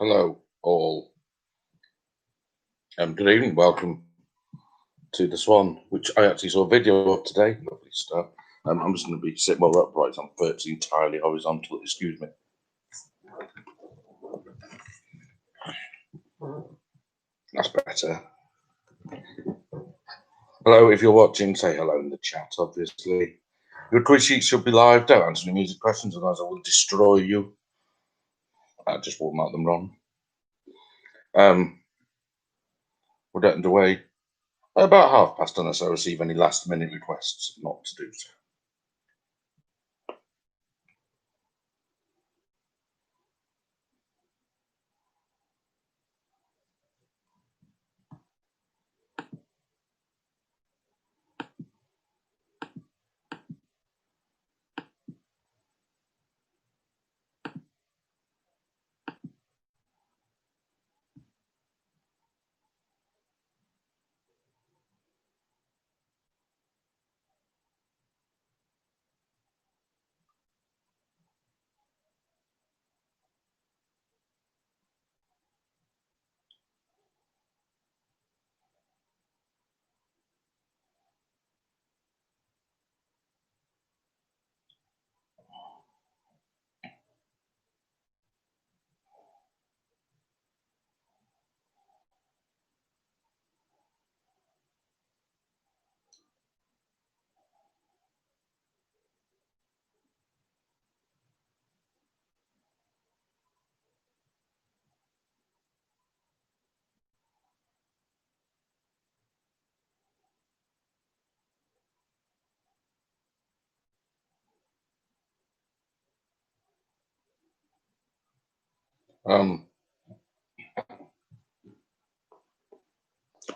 Hello, all. Good evening. Welcome to the Swan, which I actually saw a video of today. Lovely stuff. I'm just going to sit more upright. I'm virtually entirely horizontal. Excuse me. That's better. Hello, if you're watching, say hello in the chat, obviously. Your quiz sheet should be live. Don't answer any music questions, otherwise I will destroy you. I just won't mark them wrong. We're getting away. About 10:30, unless I receive any last-minute requests not to do so.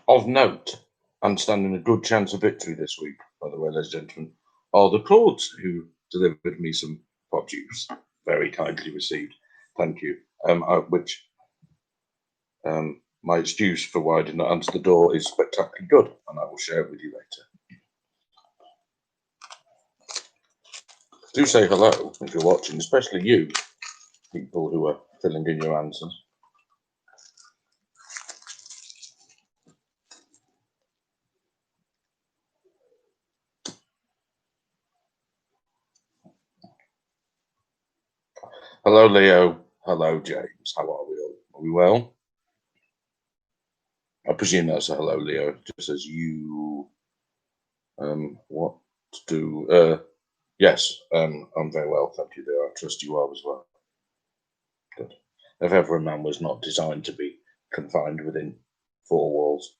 Of note, and standing a good chance of victory this week, by the way, ladies and gentlemen, are the Cords, who delivered me some produce, very kindly received. Thank you. My excuse for why I did not answer the door is spectacularly good, and I will share it with you later. Do say hello if you're watching, especially you, people who are filling in your answers. Hello, Leo. Hello, James. How are we all? Are we well? I presume that's a hello, Leo. It just says you. What to do? Yes, I'm very well, thank you, Leo. I trust you are as well. Good. If ever a man was not designed to be confined within four walls.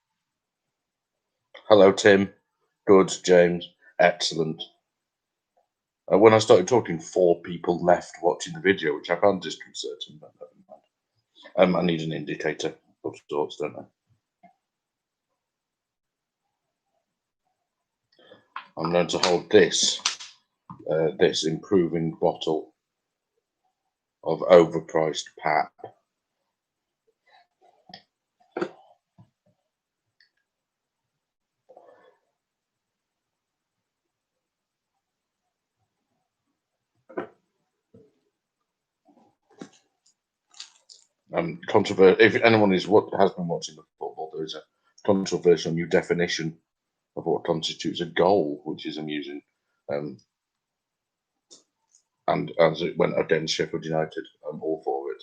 Hello, Tim. Good, James. Excellent. When I started talking, 4 people left watching the video, which I found disconcerting, but never mind. I need an indicator of sorts, don't I? I'm going to hold this improving bottle of overpriced pap. If anyone has been watching the football, there is a controversial new definition of what constitutes a goal, which is amusing. And as it went against Sheffield United, I'm all for it.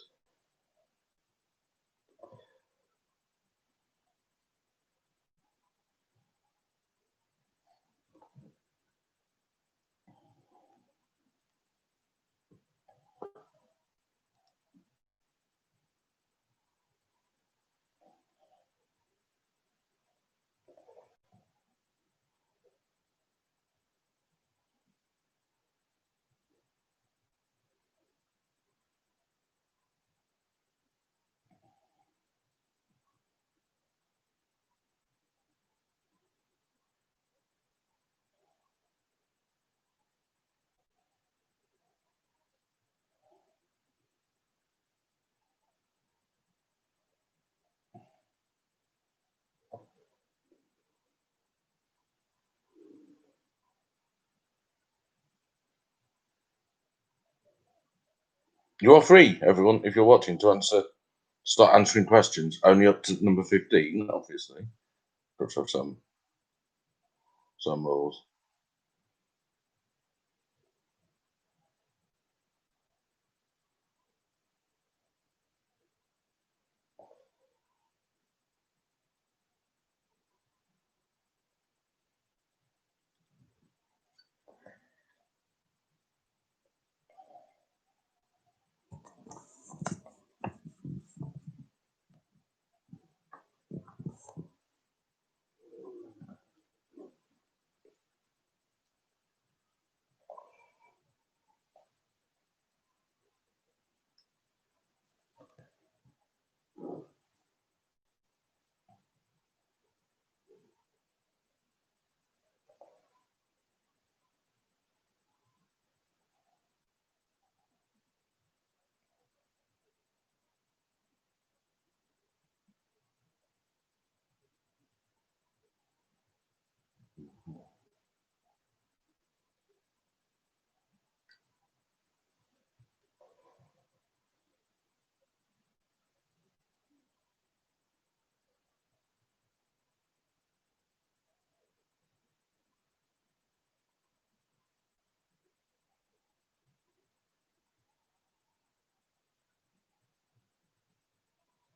You are free, everyone, if you're watching, to answer start answering questions. Only up to number 15, obviously. Got to have some rules.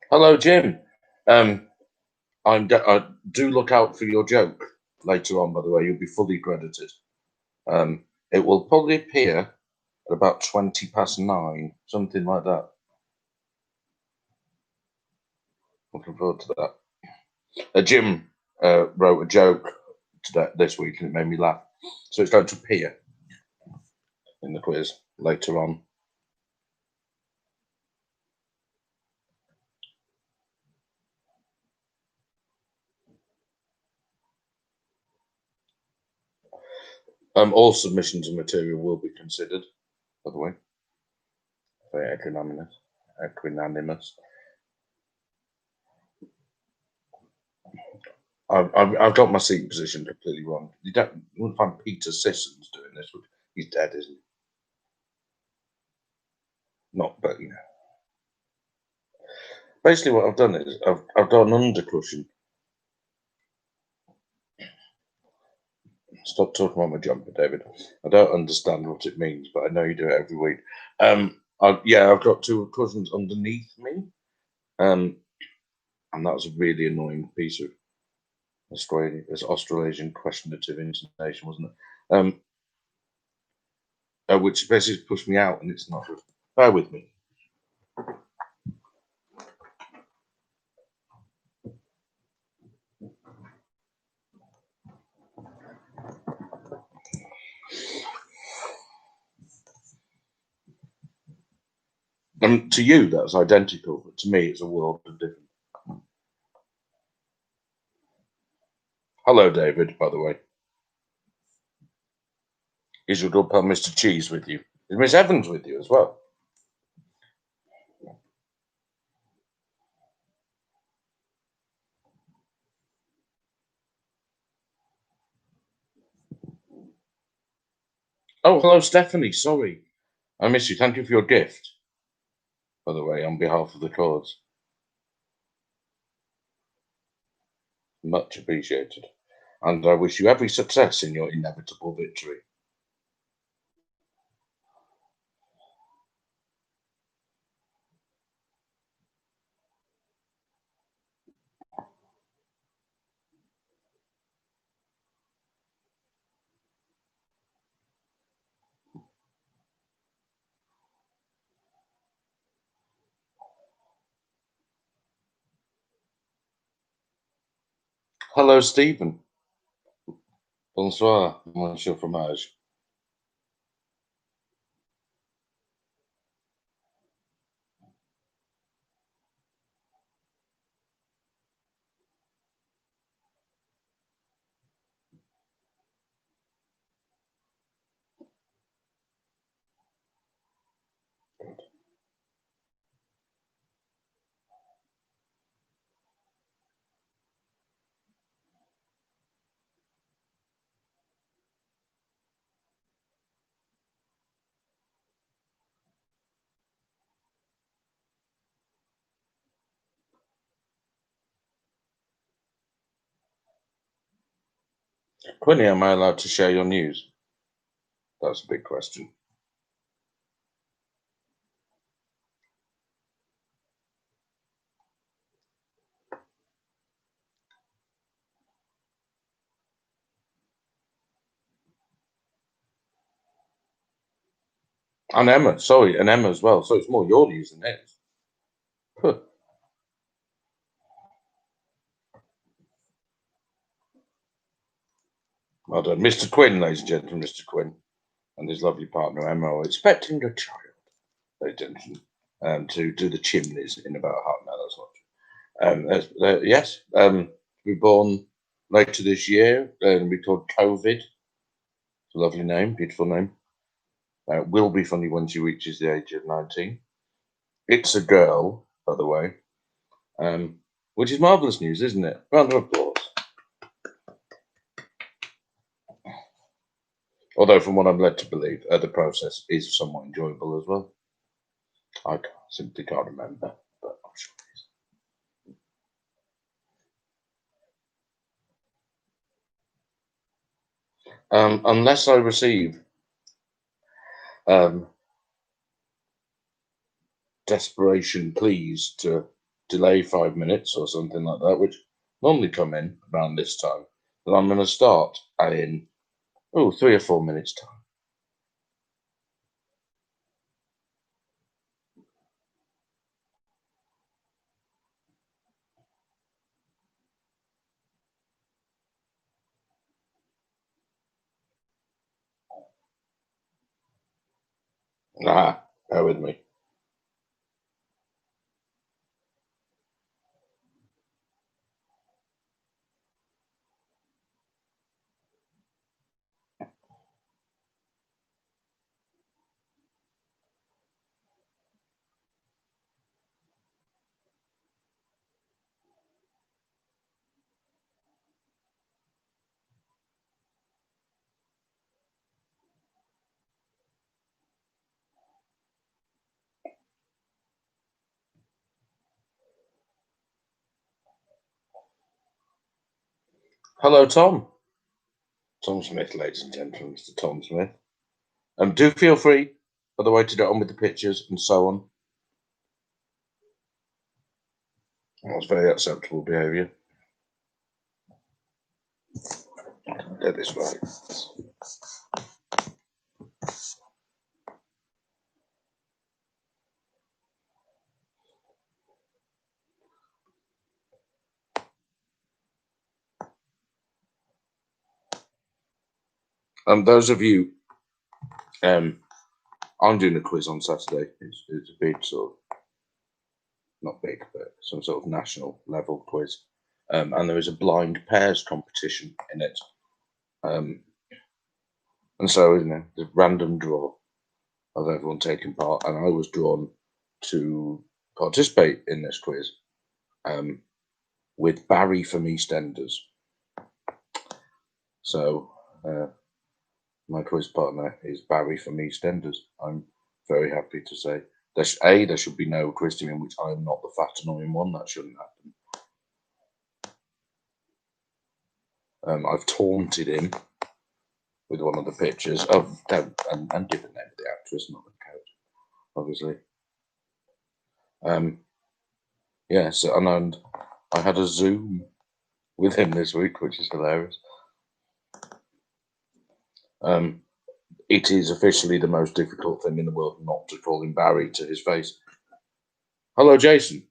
Hello, Jim. I do look out for your joke later on, by the way. You'll be fully credited. It will probably appear at about 9:20, something like that. Looking forward to that. Jim wrote a joke this week and it made me laugh. So it's going to appear in the quiz later on. All submissions of material will be considered, by the way. Very equanimous. I've got my seat position completely wrong. You wouldn't find Peter Sissons doing this. He's dead, isn't he? Not, but you know. Basically, what I've done is I've got an undercushion. Stop talking about my jumper, David. I don't understand what it means, but I know you do it every week. I've got two cushions underneath me, and that was a really annoying piece of Australasian questionative intonation, wasn't it? Which basically pushed me out, and it's not good. Bear with me. To you, that's identical, but to me, it's a world of difference. Hello, David, by the way. Is your good pal Mr. Cheese with you? Is Miss Evans with you as well? Oh, hello, Stephanie. Sorry. I miss you. Thank you for your gift, by the way, on behalf of the cause. Much appreciated. And I wish you every success in your inevitable victory. Hello, Stephen. Bonsoir, Monsieur Fromage. Quinny, am I allowed to share your news? That's a big question. And Emma, sorry, and Emma as well. So it's more your news than his. Huh. Well done. Mr. Quinn, ladies and gentlemen, Mr. Quinn and his lovely partner Emma are expecting a child, ladies and gentlemen, to do the chimneys in about half an hour's watch. Yes, be born later this year. It'll be called COVID. It's a lovely name, beautiful name. Will be funny when she reaches the age of 19. It's a girl, by the way, which is marvellous news, isn't it? Round of applause. Although, from what I'm led to believe, the process is somewhat enjoyable as well. I simply can't remember, but I'm sure it is. Unless I receive desperation pleas to delay 5 minutes or something like that, which normally come in around this time, then I'm going to start in 3 or 4 minutes time. Bear with me. Hello, Tom. Tom Smith, ladies and gentlemen, Mr. Tom Smith. Do feel free, by the way, to get on with the pictures and so on. That's very acceptable behaviour. Get this right. Those of you, I'm doing a quiz on Saturday. It's a big sort of, not big, but some sort of national level quiz. And there is a blind pairs competition in it. And so, the random draw of everyone taking part, and I was drawn to participate in this quiz with Barry from EastEnders. So, my quiz partner is Barry from EastEnders. I'm very happy to say. There should be no quiz team in which I am not the fat annoying one. That shouldn't happen. I've taunted him with one of the pictures of and give the name of the actress, not the character, obviously. Yes, and I had a Zoom with him this week, which is hilarious. It is officially the most difficult thing in the world not to call him Barry to his face. Hello, Jason.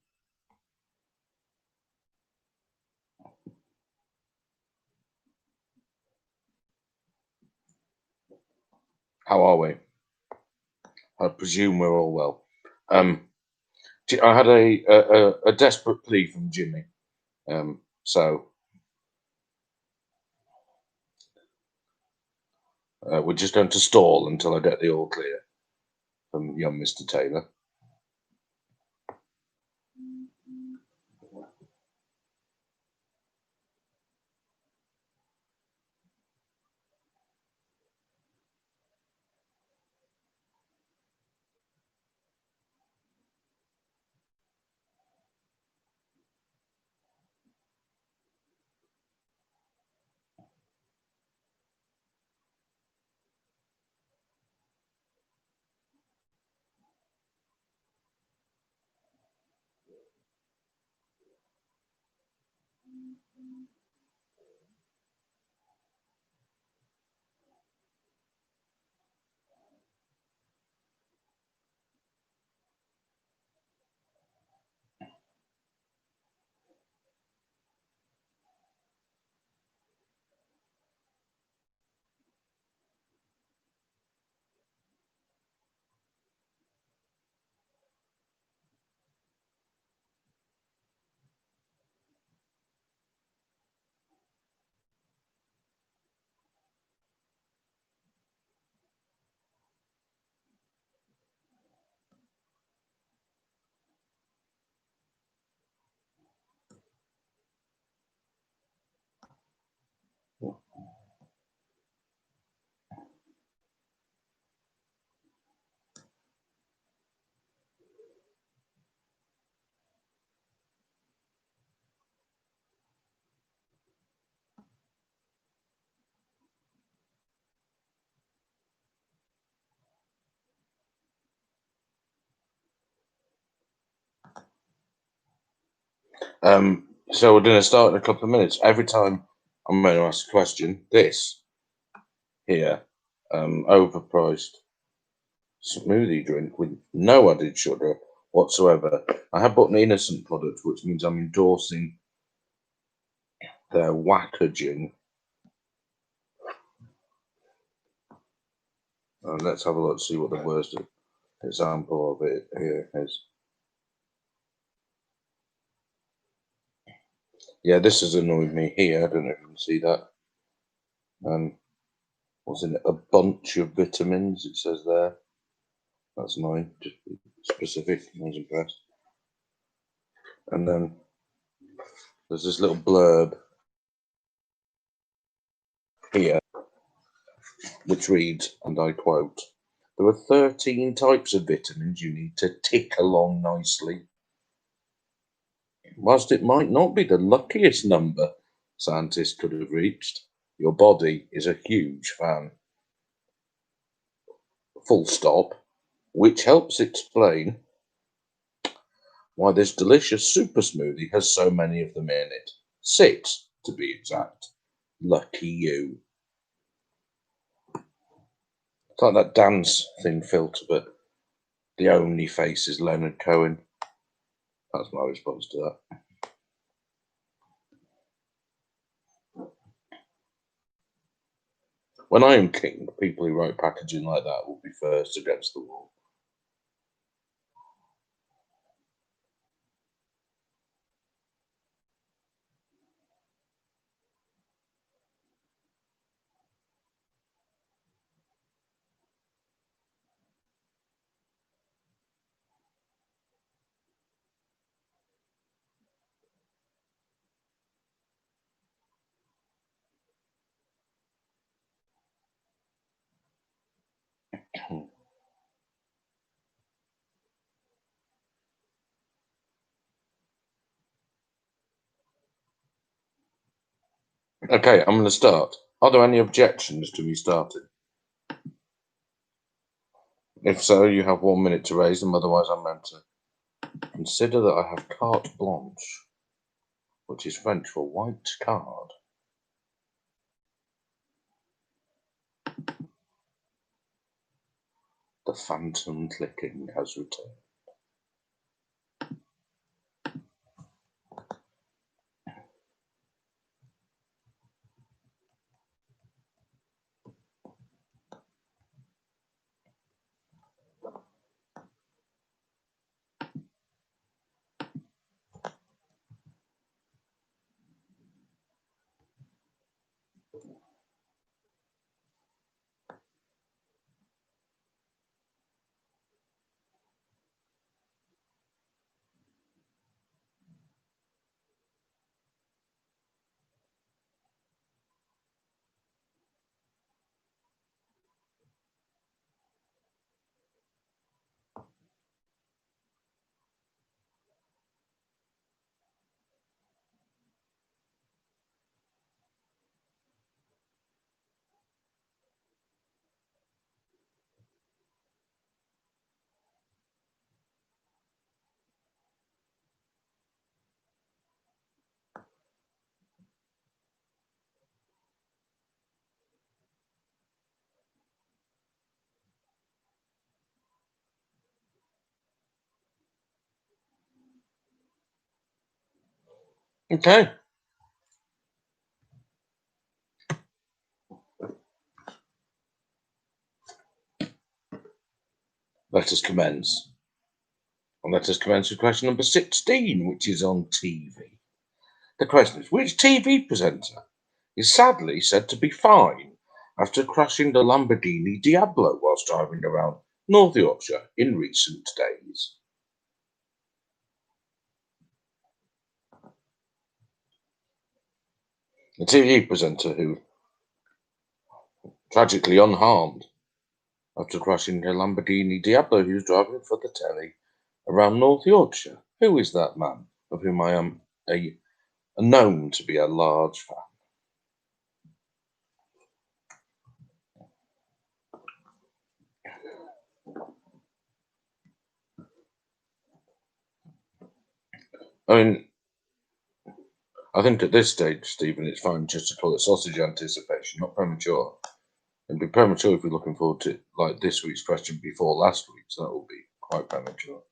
How are we? I presume we're all well. I had a desperate plea from Jimmy. So we're just going to stall until I get the all clear from young Mr. Taylor. So we're going to start in a couple of minutes. Every time I'm going to ask a question, this here, overpriced smoothie drink with no added sugar whatsoever. I have bought an innocent product, which means I'm endorsing their packaging. Let's have a look, see what the worst example of it here is. Yeah, this has annoyed me here. I don't know if you can see that. What's in it? A bunch of vitamins, it says there. That's annoying. Just be specific. I was impressed. And then there's this little blurb here, which reads, and I quote, "There are 13 types of vitamins you need to tick along nicely. Whilst it might not be the luckiest number scientists could have reached, your body is a huge fan. Full stop," which helps explain why this delicious super smoothie has so many of them in it. 6, to be exact. Lucky you. It's like that dance thing filter, but the only face is Leonard Cohen. That's my response to that. When I am king, people who write packaging like that will be first against the wall. Okay, I'm going to start. Are there any objections to me starting? If so, you have 1 minute to raise them, otherwise I'm meant to consider that I have carte blanche, which is French for white card. The phantom clicking has returned. Okay. Let us commence. And let us commence with question number 16, which is on TV. The question is, which TV presenter is sadly said to be fine after crashing the Lamborghini Diablo whilst driving around North Yorkshire in recent days? The TV presenter who tragically unharmed after crashing a Lamborghini Diablo he was driving for the telly around North Yorkshire. Who is that man of whom I am known to be a large fan? I mean, I think at this stage, Stephen, it's fine just to call it sausage anticipation, not premature. It'd be premature if we're looking forward to like this week's question before last week's. That will be quite premature.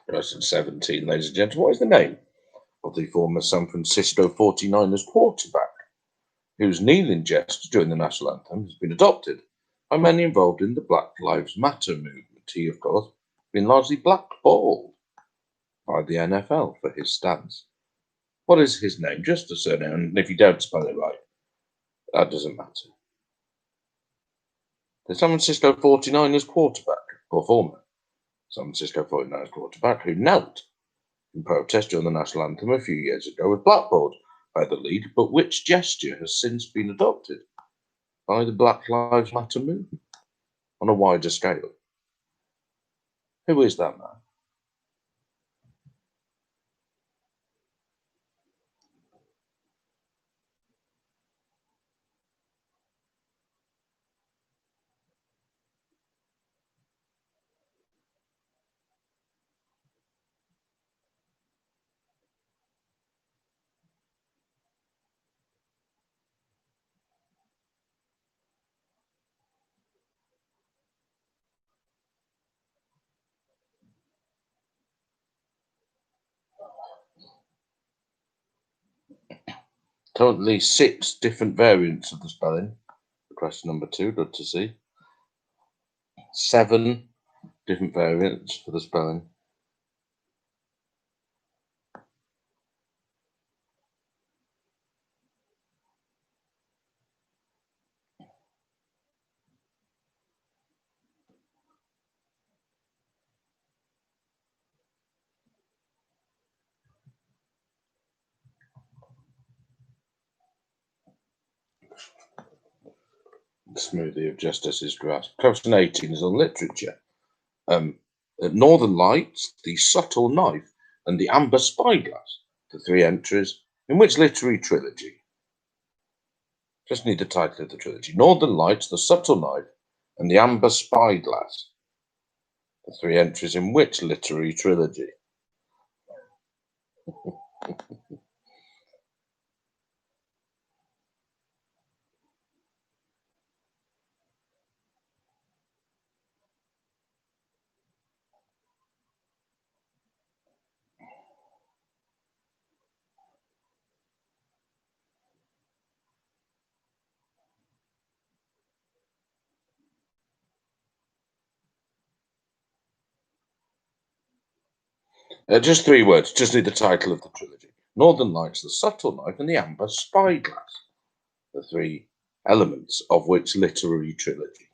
Question 17, ladies and gentlemen. What is the name of the former San Francisco 49ers quarterback whose kneeling gesture during the national anthem has been adopted by many involved in the Black Lives Matter movement? He, of course, has been largely blackballed by the NFL for his stance. What is his name? Just a surname, and if you don't spell it right, that doesn't matter. The San Francisco 49ers quarterback, or former San Francisco 49ers quarterback, who knelt in protest during the national anthem a few years ago, was blackballed by the league, but which gesture has since been adopted by the Black Lives Matter movement on a wider scale? Who is that man? Currently 6 different variants of the spelling. Question number 2, good to see. 7 different variants for the spelling. The smoothie of justice is grasped. Question 18 is on literature. Northern Lights, The Subtle Knife, and The Amber Spyglass, the 3 entries in which literary trilogy? Just need the title of the trilogy. Northern Lights, The Subtle Knife, and The Amber Spyglass, the 3 entries in which literary trilogy? Just 3 words. Just need the title of the trilogy. Northern Lights, The Subtle Knife, and The Amber Spyglass, the 3 elements of which literary trilogy?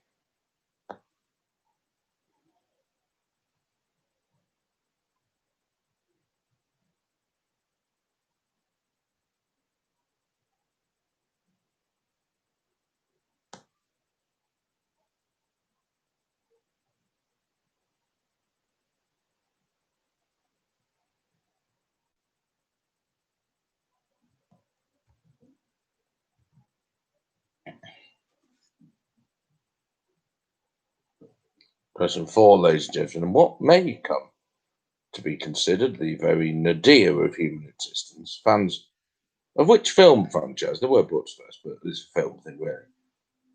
Question 4, ladies and gentlemen. What may come to be considered the very nadir of human existence? Fans of which film franchise? There were books first, but this film thing really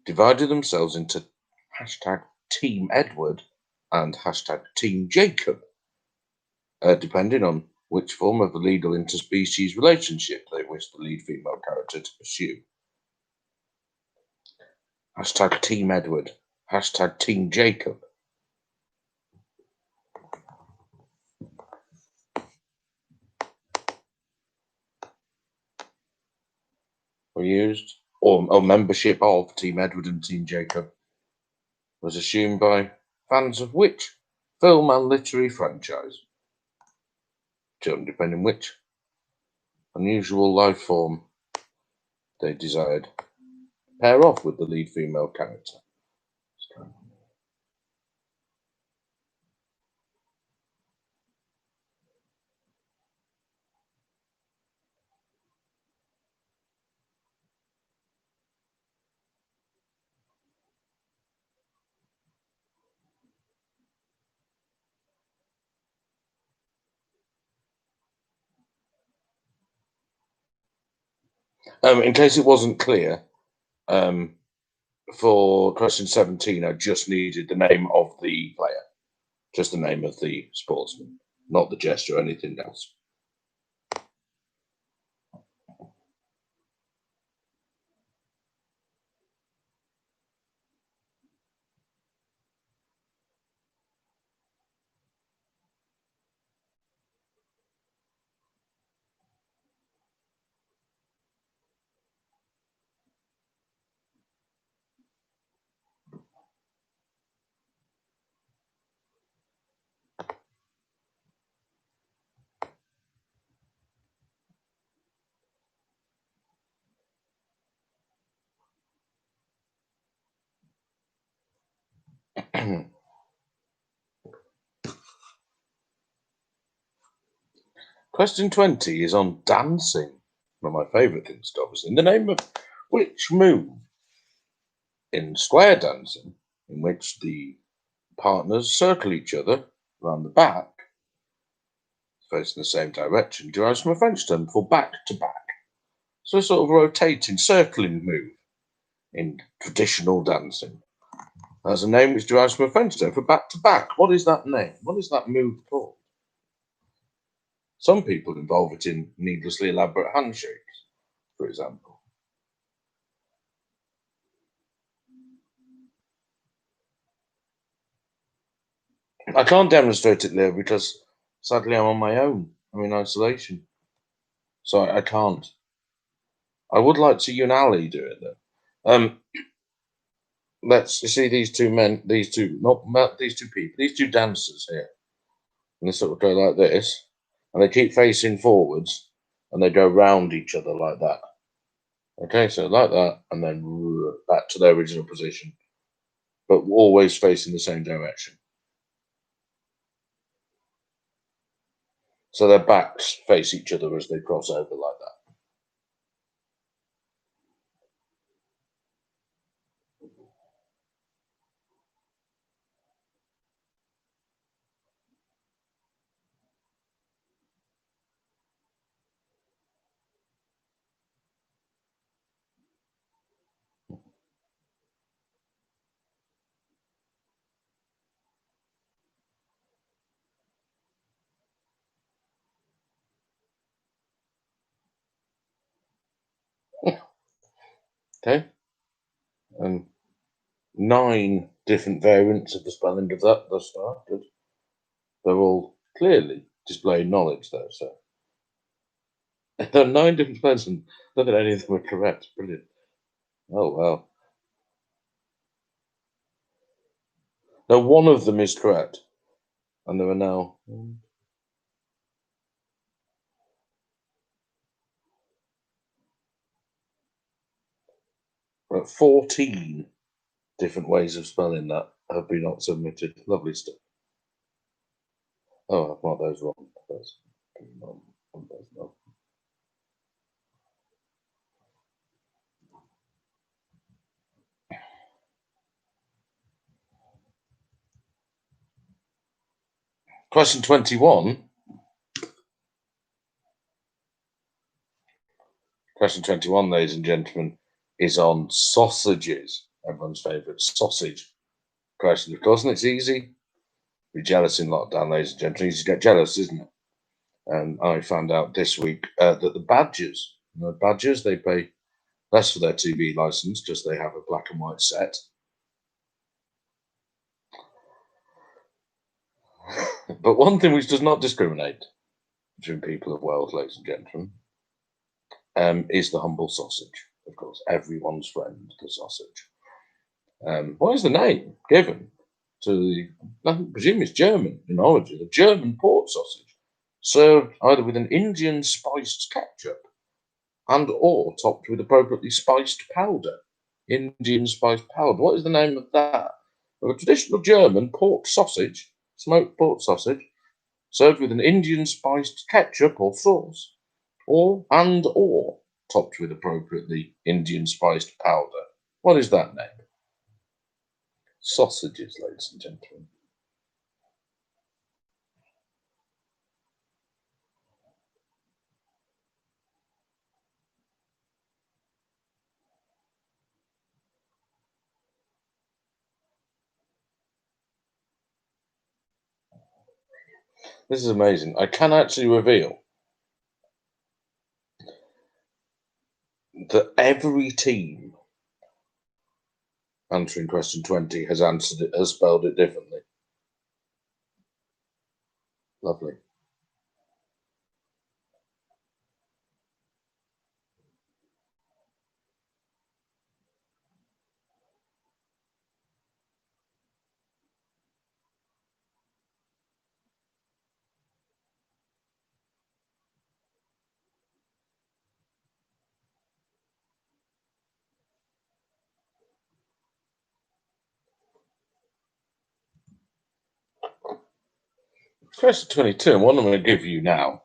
divided themselves into hashtag Team Edward and hashtag Team Jacob, depending on which form of the legal interspecies relationship they wish the lead female character to pursue. Hashtag Team Edward, hashtag Team Jacob. were used, or membership of Team Edward and Team Jacob was assumed by fans of which film and literary franchise? Depending which unusual life form they desired to pair off with the lead female character. In case it wasn't clear, for question 17, I just needed the name of the player, just the name of the sportsman, not the gesture or anything else. Question 20 is on dancing. One of my favourite things to obviously. In the name of which move in square dancing, in which the partners circle each other around the back, facing the same direction, derives from a French term for back to back. So a sort of rotating, circling move in traditional dancing. Has a name which derives from a French term for back to back. What is that name? What is that move called? Some people involve it in needlessly elaborate handshakes, for example. I can't demonstrate it, Leo, because sadly I'm on my own. I'm in isolation. So I can't. I would like to you and Ali do it though. Let's see these two men, these two, not these two people, these two dancers here. And they sort of go like this, and they keep facing forwards, and they go round each other like that. Okay, so like that, and then back to their original position, but always facing the same direction. So their backs face each other as they cross over like that. Okay, and 9 different variants of the spelling of that thus far. Good. They're all clearly displaying knowledge, though. So there are 9 different spellings, and not that any of them are correct. Brilliant. Oh wow. Now one of them is correct, and there are now 14 different ways of spelling that have been not submitted. Lovely stuff. Oh, I've marked those wrong. Those wrong. Question 21. Question 21, ladies and gentlemen, is on sausages. Everyone's favourite sausage question, of course, and it's easy. Be jealous in lockdown, ladies and gentlemen. Easy to get jealous, isn't it? And I found out this week that the Badgers, they pay less for their TV license because they have a black and white set. But one thing which does not discriminate between people of Wales, ladies and gentlemen, is the humble sausage. of course, everyone's friend, the sausage. What is the name given to the, I presume it's German in origin, the German port sausage, served either with an Indian spiced ketchup and or topped with appropriately spiced powder? Indian spiced powder. What is the name of that? Well, a traditional German pork sausage, smoked pork sausage, served with an Indian spiced ketchup or sauce, or topped with appropriately Indian spiced powder. What is that name? Sausages, ladies and gentlemen. This is amazing. I can actually reveal that every team answering question 20 has spelled it differently. Lovely. Question 22, and what I'm going to give you now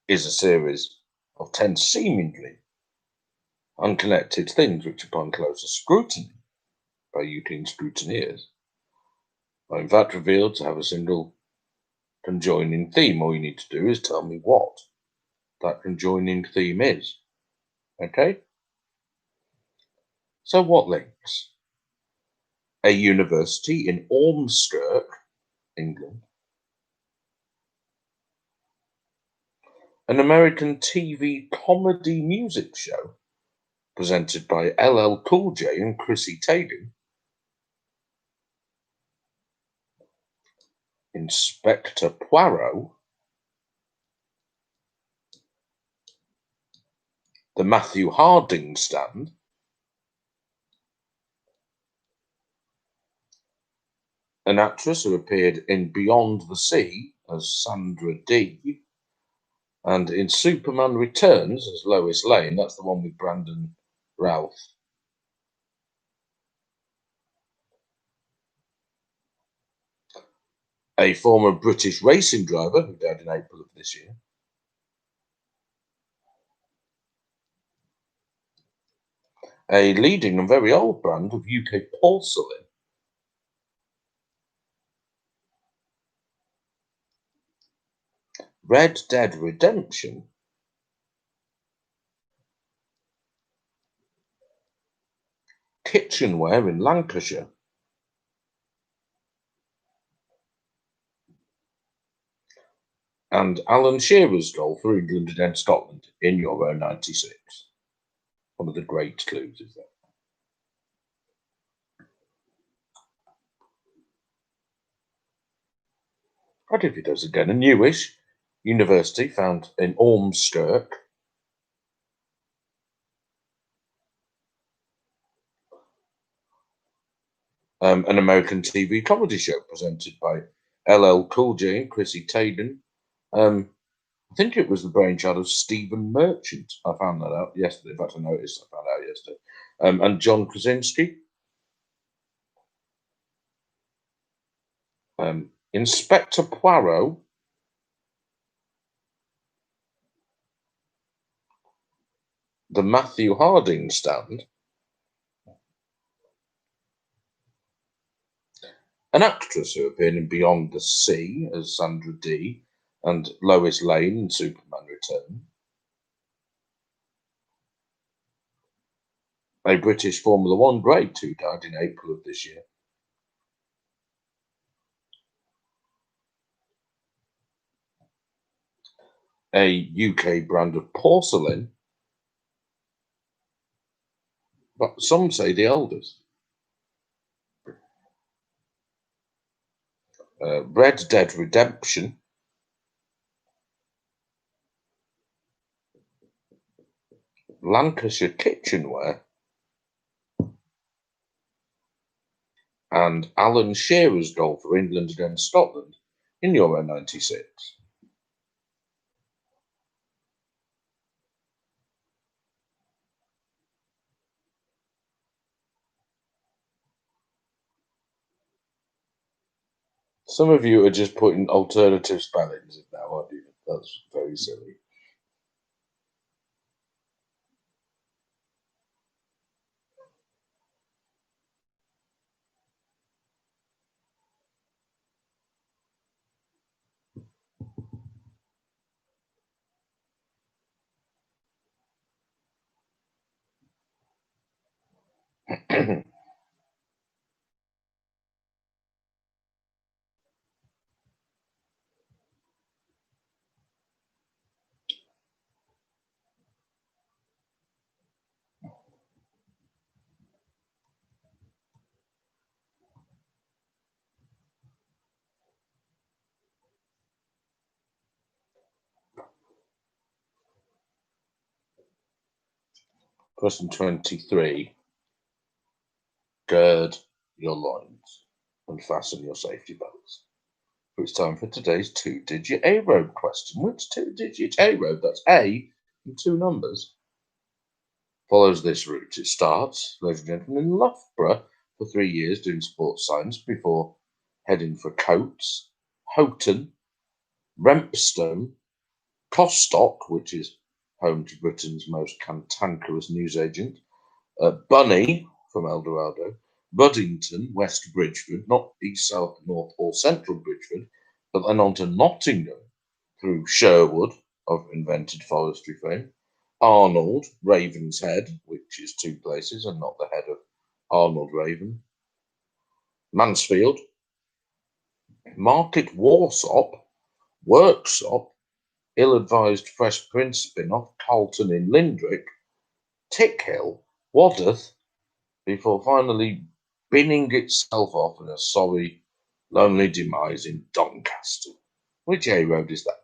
is a series of 10 seemingly unconnected things which, upon closer scrutiny by you keen scrutineers, are in fact revealed to have a single conjoining theme. All you need to do is tell me what that conjoining theme is. Okay? So, what links a university in Ormskirk, England, an American TV comedy music show presented by LL Cool J and Chrissy Teigen, Inspector Poirot, the Matthew Harding stand, an actress who appeared in Beyond the Sea as Sandra Dee, and in Superman Returns as Lois Lane. That's the one with Brandon Routh. A former British racing driver who died in April of this year. A leading and very old brand of UK porcelain. Red Dead Redemption. Kitchenware in Lancashire. And Alan Shearer's goal for England against Scotland in Euro 96. One of the great clues, is that? I'll give you those again. A newish university found in Ormskirk. An American TV comedy show presented by LL Cool J and Chrissy Teigen. I think it was the brainchild of Stephen Merchant. I found that out yesterday. In fact, I noticed I found out yesterday. And John Krasinski. Inspector Poirot. The Matthew Harding stand. An actress who appeared in Beyond the Sea as Sandra Dee and Lois Lane in Superman Returns. A British Formula One great who died in April of this year. A UK brand of porcelain, but some say the eldest. Red Dead Redemption. Lancashire kitchenware, and Alan Shearer's goal for England against Scotland in Euro 96. Some of you are just putting alternative spellings in now, aren't you? That's very silly. Question 23. Gird your loins and fasten your safety belts. It's time for today's two-digit A road question. Which two-digit A road? That's A and two numbers. Follows this route. It starts, ladies and gentlemen, in Loughborough for 3 years doing sports science before heading for Coates, Houghton, Rempstone, Costock, which is home to Britain's most cantankerous newsagent, Bunny from Eldorado, Buddington, West Bridgeford, not east, south, north, or central Bridgeford, but then on to Nottingham through Sherwood of invented forestry fame, Arnold, Ravenshead, which is two places and not the head of Arnold Raven, Mansfield, Market Warsop, Worksop, ill-advised Fresh Prince spin-off, Carlton in Lindrick, Tickhill, Wadworth, before finally binning itself off in a sorry, lonely demise in Doncaster. Which A road is that,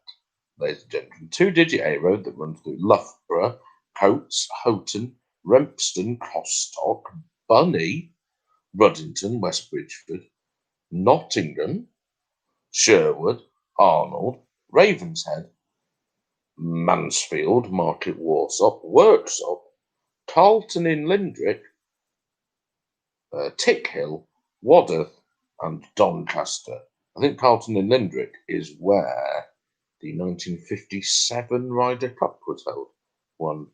ladies and gentlemen? Two-digit A road that runs through Loughborough, Coates, Houghton, Rempston, Costock, Bunny, Ruddington, West Bridgeford, Nottingham, Sherwood, Arnold, Ravenshead, Mansfield, Market Warsop, Worksop, Carlton in Lindrick, Tickhill, Wadworth, and Doncaster. I think Carlton in Lindrick is where the 1957 Ryder Cup was held, won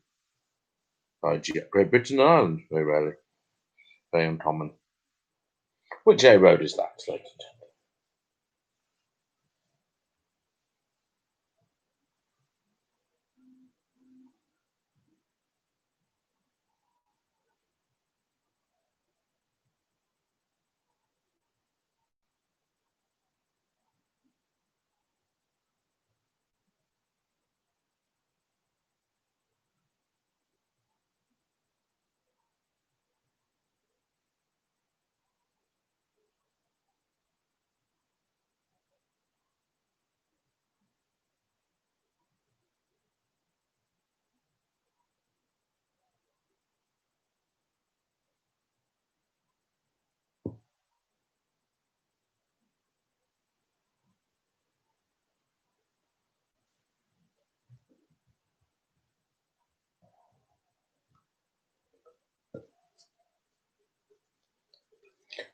by Great Britain and Ireland, very rarely, very uncommon. Which A road is that, ladies and gentlemen?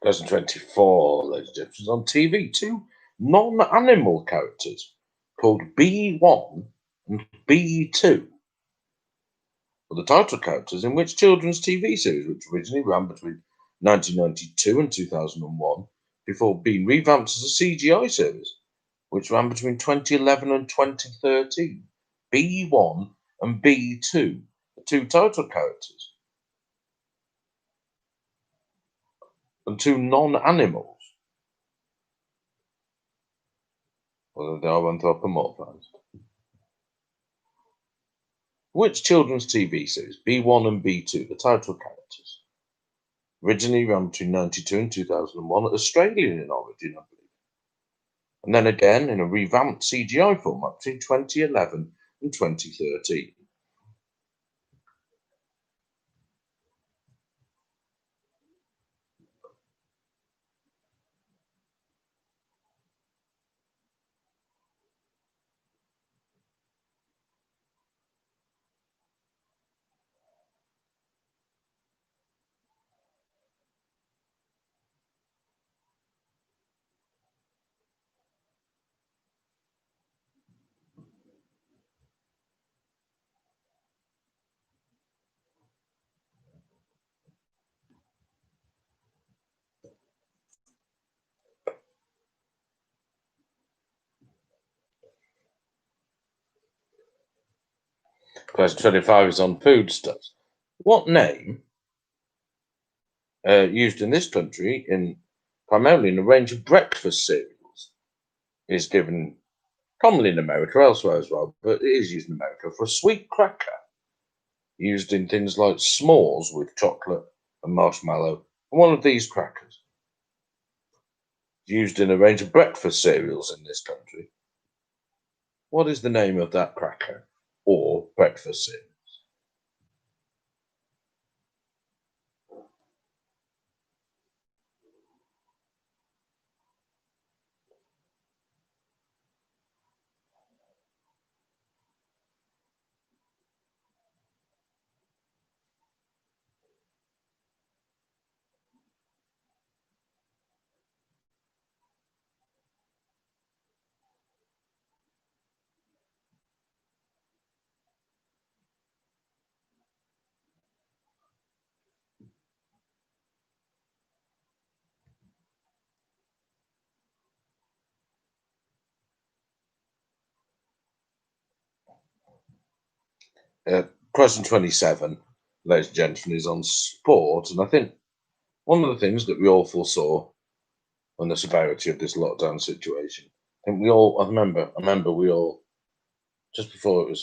2024, ladies and gentlemen, on TV, two non-animal characters called B1 and B2 were the title characters in which children's TV series, which originally ran between 1992 and 2001, before being revamped as a CGI series, which ran between 2011 and 2013. B1 and B2, the two title characters, and two non-animals, whether they are anthropomorphized. Which children's TV series, B1 and B2, the title characters, originally ran between 1992 and 2001, Australian in origin, I believe, and then again in a revamped CGI format between 2011 and 2013. Question 25 is on foodstuffs. What name, used in this country primarily in a range of breakfast cereals, is given commonly in America, elsewhere as well, but it is used in America for a sweet cracker used in things like s'mores with chocolate and marshmallow. And one of these crackers used in a range of breakfast cereals in this country. What is the name of that cracker or breakfast cereal? Question 27, ladies and gentlemen, is on sport. And I think one of the things that we all foresaw on the severity of this lockdown situation, I think I remember we all, just before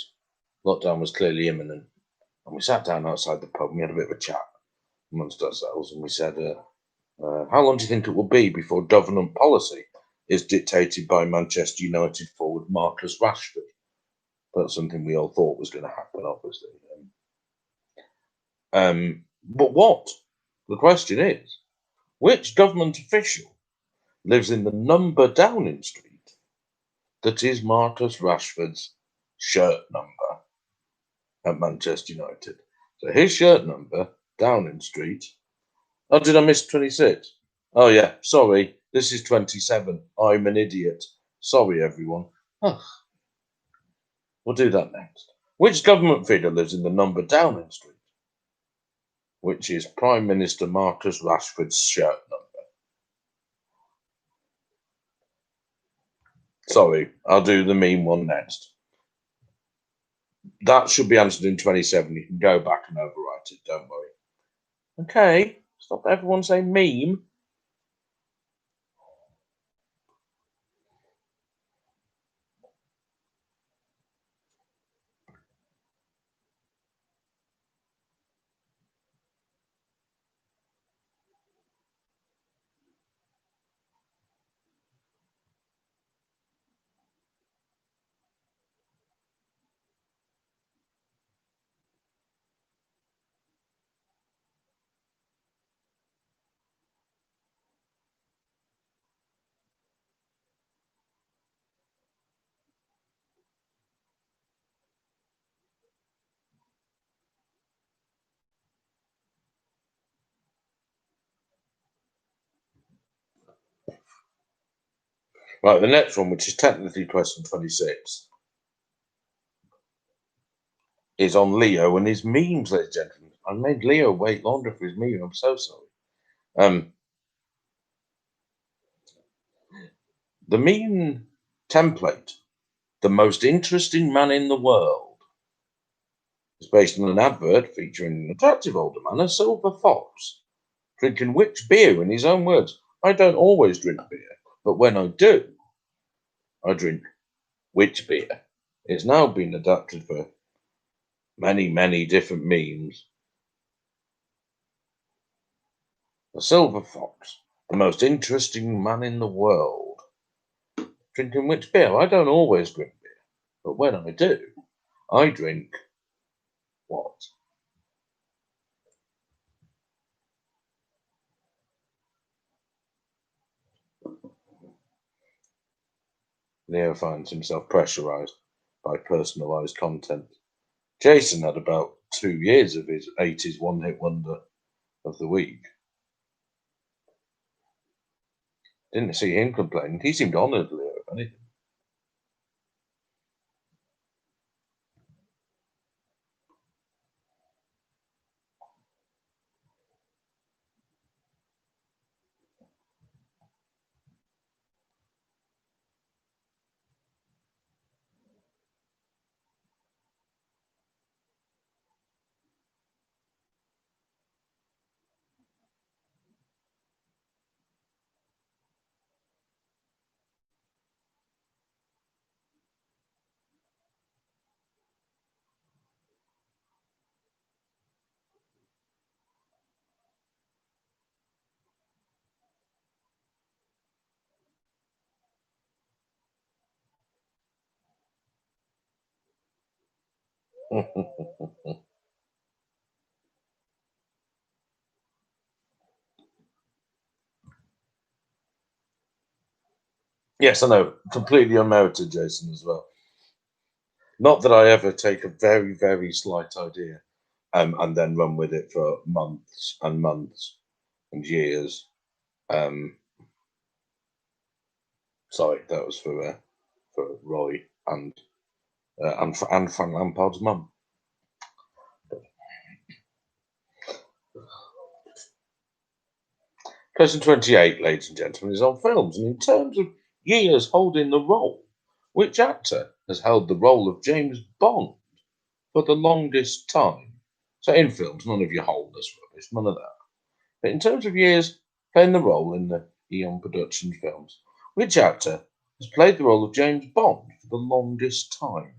lockdown was clearly imminent, and we sat down outside the pub and we had a bit of a chat amongst ourselves, and we said, how long do you think it will be before government policy is dictated by Manchester United forward Marcus Rashford? That's something we all thought was going to happen, obviously. But what? The question is, which government official lives in the number Downing Street that is Marcus Rashford's shirt number at Manchester United? So his shirt number, Downing Street. Oh, did I miss 26? Oh, yeah, sorry. This is 27. I'm an idiot. Sorry, everyone. We'll do that next. Which government figure lives in the number Downing Street, which is Prime Minister Marcus Rashford's shirt number? Sorry, I'll do the meme one next. That should be answered in 27. You can go back and overwrite it, don't worry. Okay, stop everyone saying meme. Right, the next one, which is technically question 26, is on Leo and his memes, ladies and gentlemen. I made Leo wait longer for his meme. I'm so sorry. The meme template, the most interesting man in the world, is based on an advert featuring an attractive older man, a silver fox, drinking which beer in his own words. I don't always drink beer, but when I do, I drink which beer. It's now been adapted for many, many different memes. The silver fox, the most interesting man in the world, drinking which beer? I don't always drink beer, but when I do, I drink what? Leo finds himself pressurized by personalized content. Jason had about 2 years of his 80s one-hit wonder of the week. Didn't see him complain. He seemed honoured, Leo, if anything. Yes, I know. Completely unmerited, Jason, as well. Not that I ever take a very, very slight idea and then run with it for months and months and years. Um, sorry, that was for Roy and Frank Lampard's mum. 2028, ladies and gentlemen, is on films, and in terms of years holding the role, which actor has held the role of James Bond for the longest time? So in films, none of your hold this rubbish, none of that. But in terms of years playing the role in the Eon Productions films, which actor has played the role of James Bond for the longest time?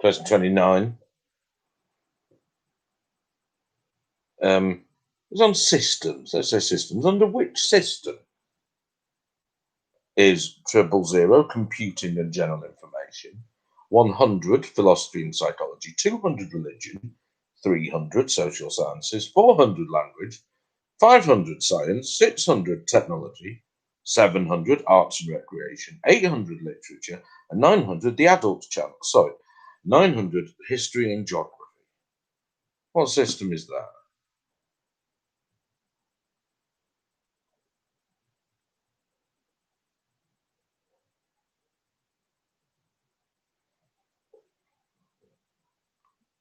Question 29. It's on systems. Let's say systems. Under which system is 000 computing and general information, 100 philosophy and psychology, 200 religion, 300 social sciences, 400 language, 500 science, 600 technology, 700 arts and recreation, 800 literature, and 900 the adult channel. Sorry, 900 history and geography. What system is that?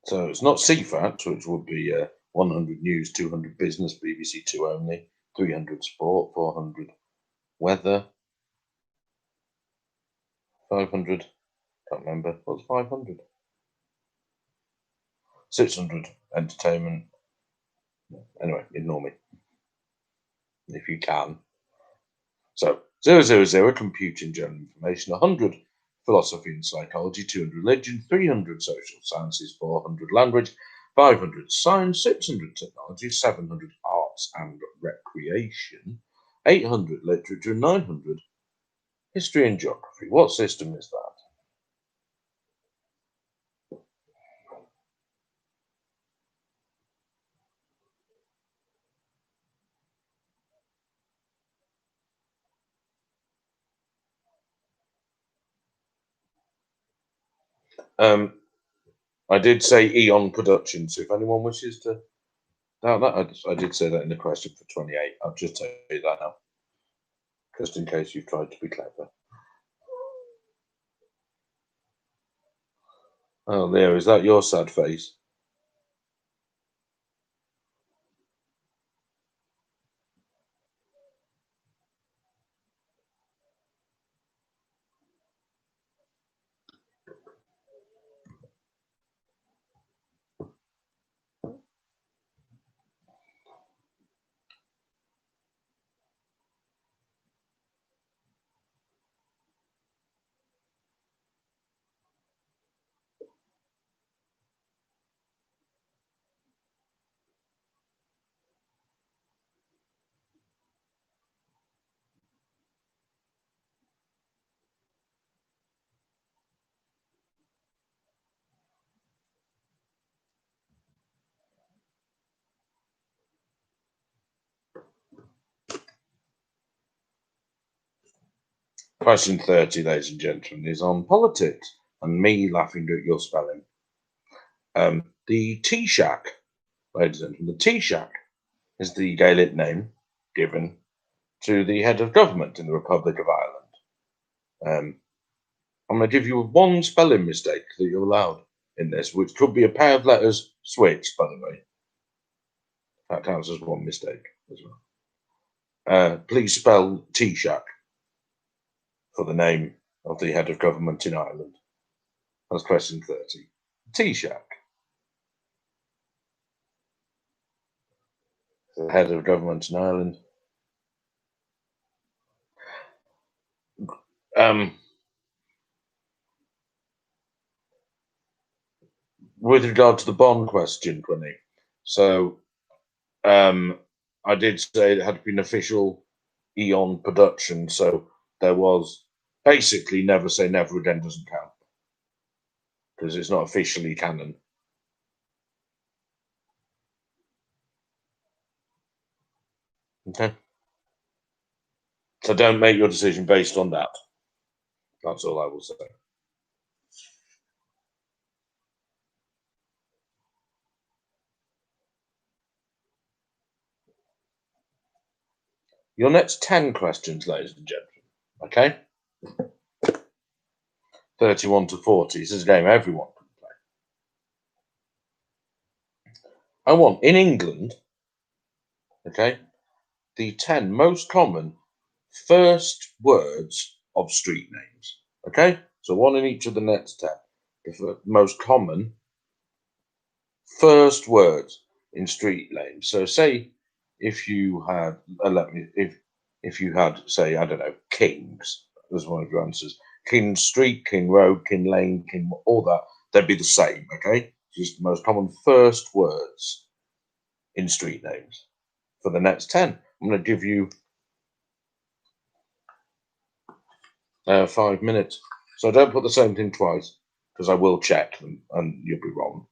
So it's not CFAT, which would be 100 news, 200 business, BBC Two only, 300 sport, 400 weather, 500, can't remember, what's 500? 600 entertainment. Anyway, ignore me if you can. So 000 computing general information, 100 philosophy and psychology, 200 religion, 300 social sciences, 400 language, 500 science, 600 technology, 700 arts and recreation, 800 literature, 900 history and geography. What system is that? I did say Eon Productions. If anyone wishes to doubt that, I did say that in the question for 28. I'll just tell you that now, just in case you've tried to be clever. Oh, Leo, is that your sad face? Question 30, ladies and gentlemen, is on politics and me laughing at your spelling. The Taoiseach ladies and gentlemen, the Taoiseach is the Gaelic name given to the head of government in the Republic of Ireland. I'm going to give you one spelling mistake that you're allowed in this, which could be a pair of letters switched, by the way. That counts as one mistake as well. Please spell Taoiseach for the name of the head of government in Ireland. That's question 30. Taoiseach. The head of government in Ireland. With regard to the Bond question, Quinny, so I did say it had been official Eon production, so there was basically Never Say Never Again doesn't count because it's not officially canon. Okay. So don't make your decision based on that. That's all I will say. Your next 10 questions, ladies and gentlemen. Okay? 31 to 40. This is a game everyone can play. I want, in England, okay, the 10 most common first words of street names. Okay? So one in each of the next 10. The most common first words in street names. So say if you had if you had, say, I don't know, Kings as one of your answers. King Street, King Road, King Lane, King, all that, they'd be the same, okay? Just the most common first words in street names. For the next 10, I'm going to give you 5 minutes. So don't put the same thing twice, because I will check them and you'll be wrong.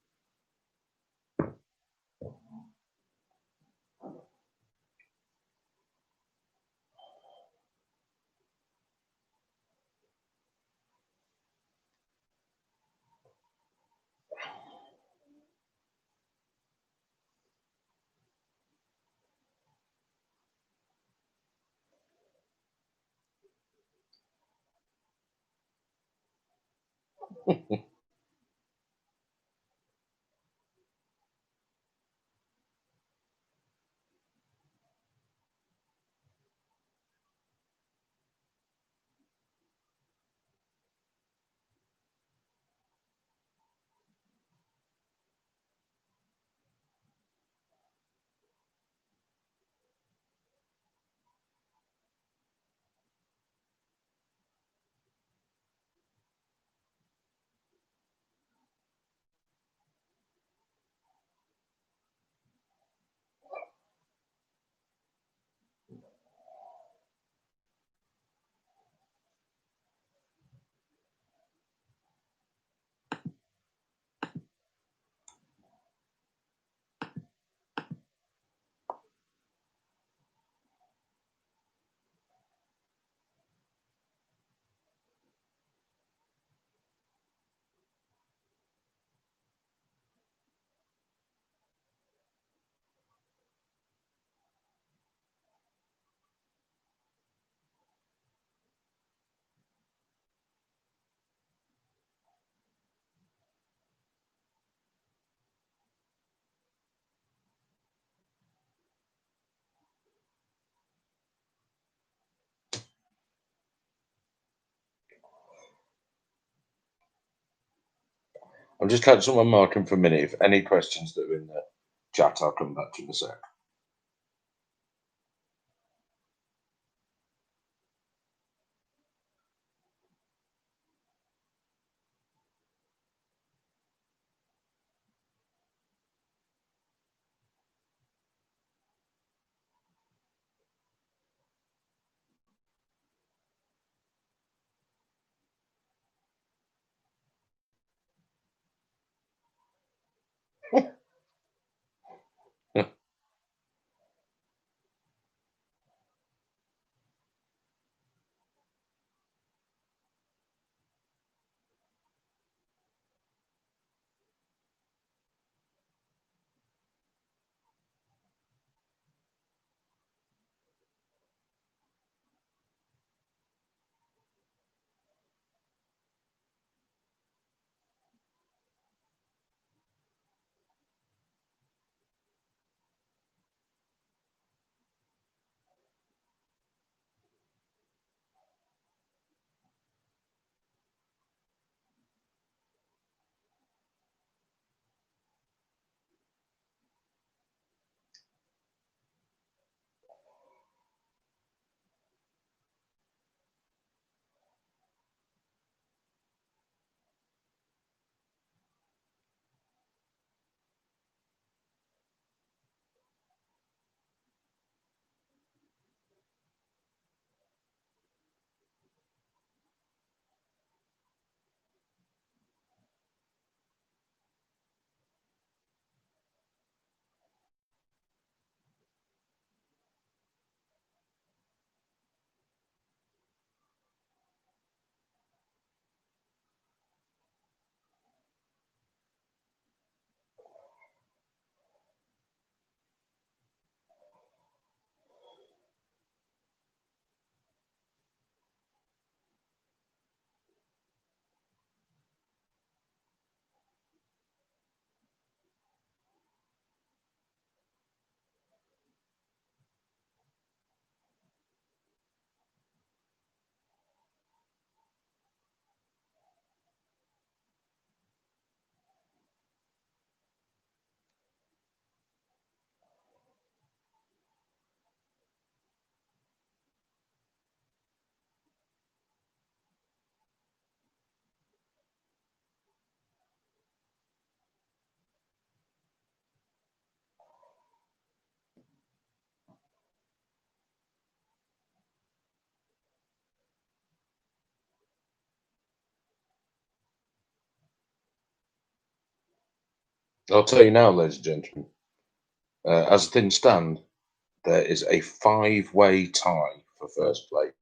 I'm just catching my marking for a minute. If any questions that are in the chat, I'll come back to in a sec. I'll tell you now, ladies and gentlemen, as things stand, there is a five-way tie for first place.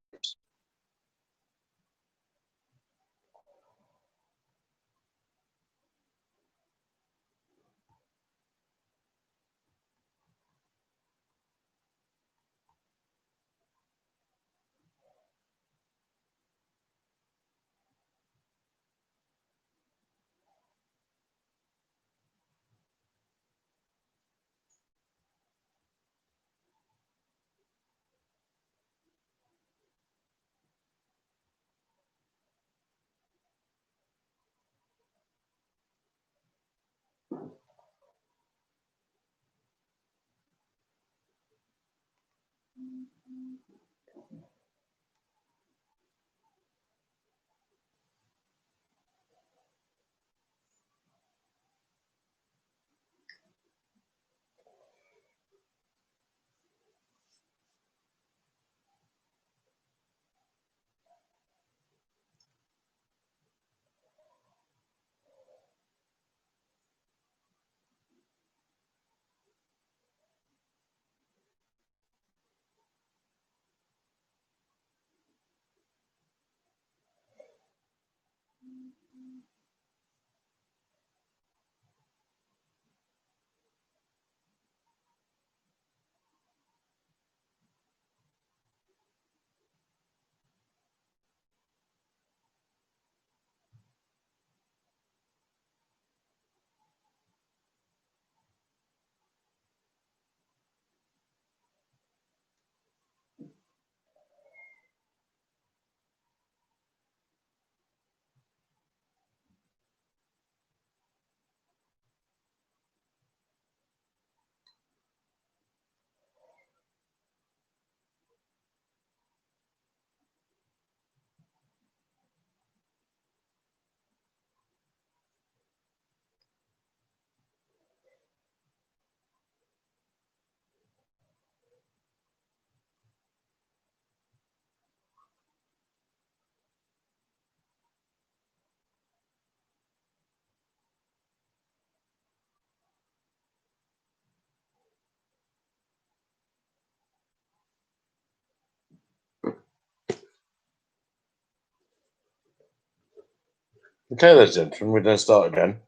Okay, ladies and gentlemen, we're going to start again.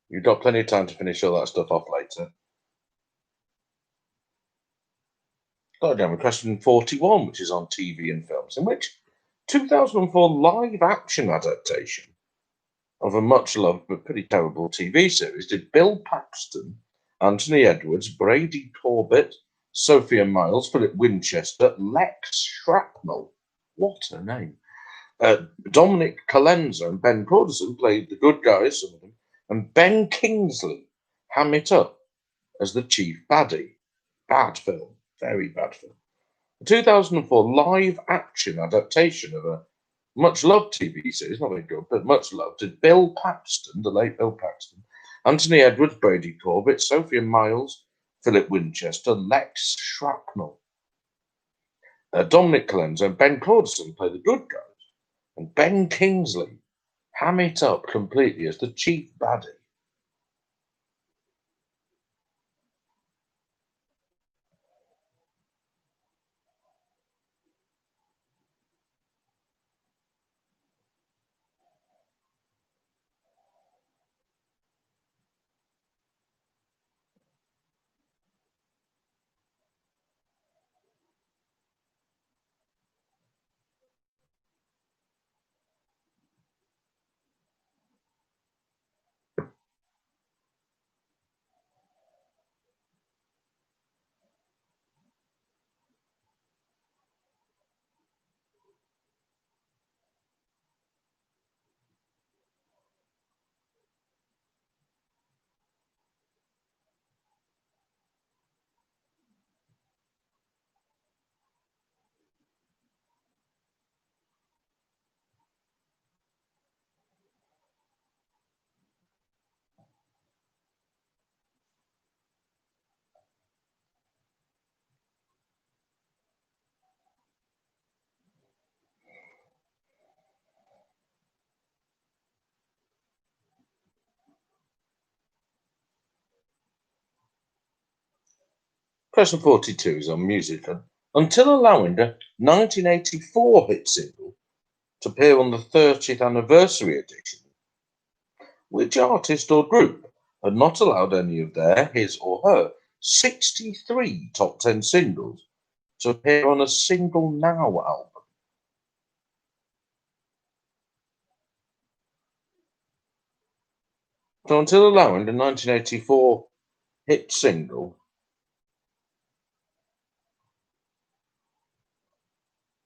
You've got plenty of time to finish all that stuff off later. Start again with question 41, which is on TV and films, in which 2004 live-action adaptation of a much-loved but pretty terrible TV series did Bill Paxton, Anthony Edwards, Brady Corbett, Sophia Myles, Philip Winchester, Lex Shrapnel, what a name, Dominic Calenza and Ben Corderson played the good guys, some of them, and Ben Kingsley ham it up as the chief baddie. Bad film, very bad film. The 2004 live action adaptation of a much loved TV series, not very good, but much loved, is Bill Paxton, the late Bill Paxton, Anthony Edwards, Brady Corbett, Sophia Myles, Philip Winchester, Lex Shrapnel, Dominic Calenza, and Ben Corderson play the good guys, and Ben Kingsley ham it up completely as the chief baddie. Question 42 is on music. Until allowing the 1984 hit single to appear on the 30th anniversary edition, which artist or group had not allowed any of their, his or her 63 top 10 singles to appear on a Single Now album? So until allowing the 1984 hit single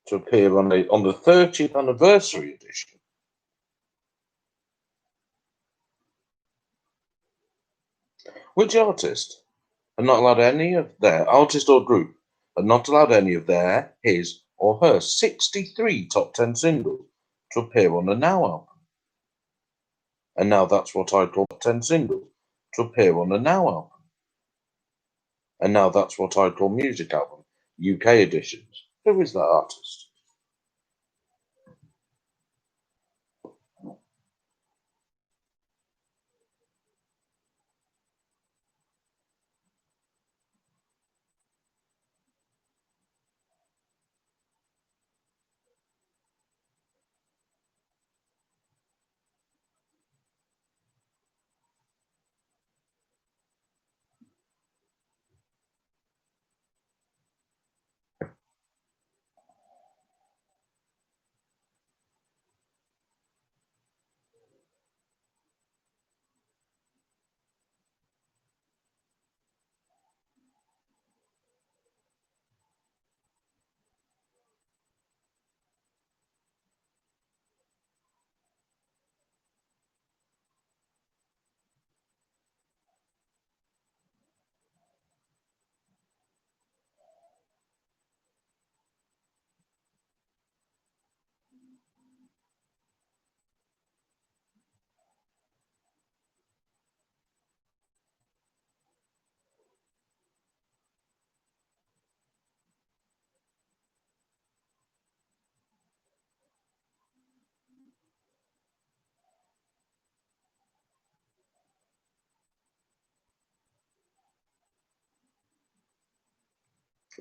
to appear on the 30th anniversary edition, which artist had not allowed any of their artist or group had not allowed any of their, his or her 63 top 10 singles to appear on the Now album? And now that's what I call 10 singles to appear on the Now album. And now that's what I call music album, UK editions. Who is that artist?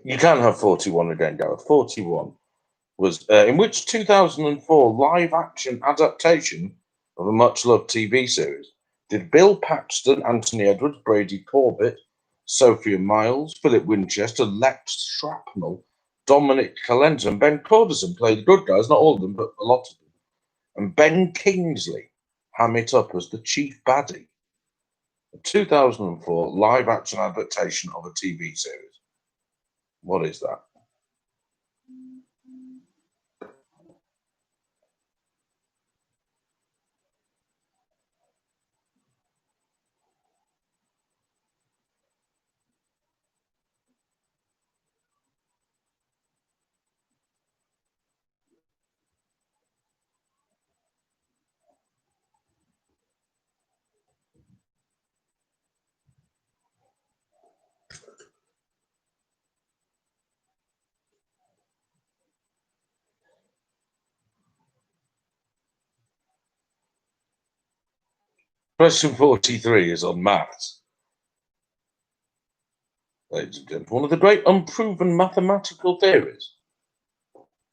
You can have 41 again, Gareth. 41 was in which 2004 live action adaptation of a much loved TV series did Bill Paxton, Anthony Edwards, Brady Corbett, Sophia Miles, Philip Winchester, Lex Shrapnel, Dominic Calenza, and Ben Corderson play the good guys, not all of them, but a lot of them, and Ben Kingsley ham it up as the chief baddie? A 2004 live action adaptation of a TV series. What is that? Question 43 is on maths. Ladies and gentlemen, one of the great unproven mathematical theories.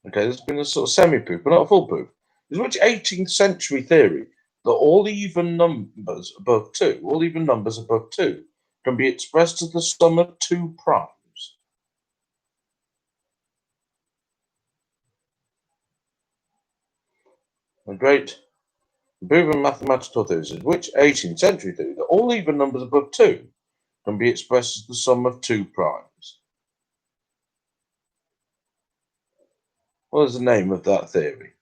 Okay, there's been a sort of semi-proof, but not a full proof. Is which 18th century theory that all even numbers above 2 can be expressed as the sum of two primes? A great proven mathematical theory is which 18th century theory that all even numbers above 2 can be expressed as the sum of two primes? What is the name of that theory?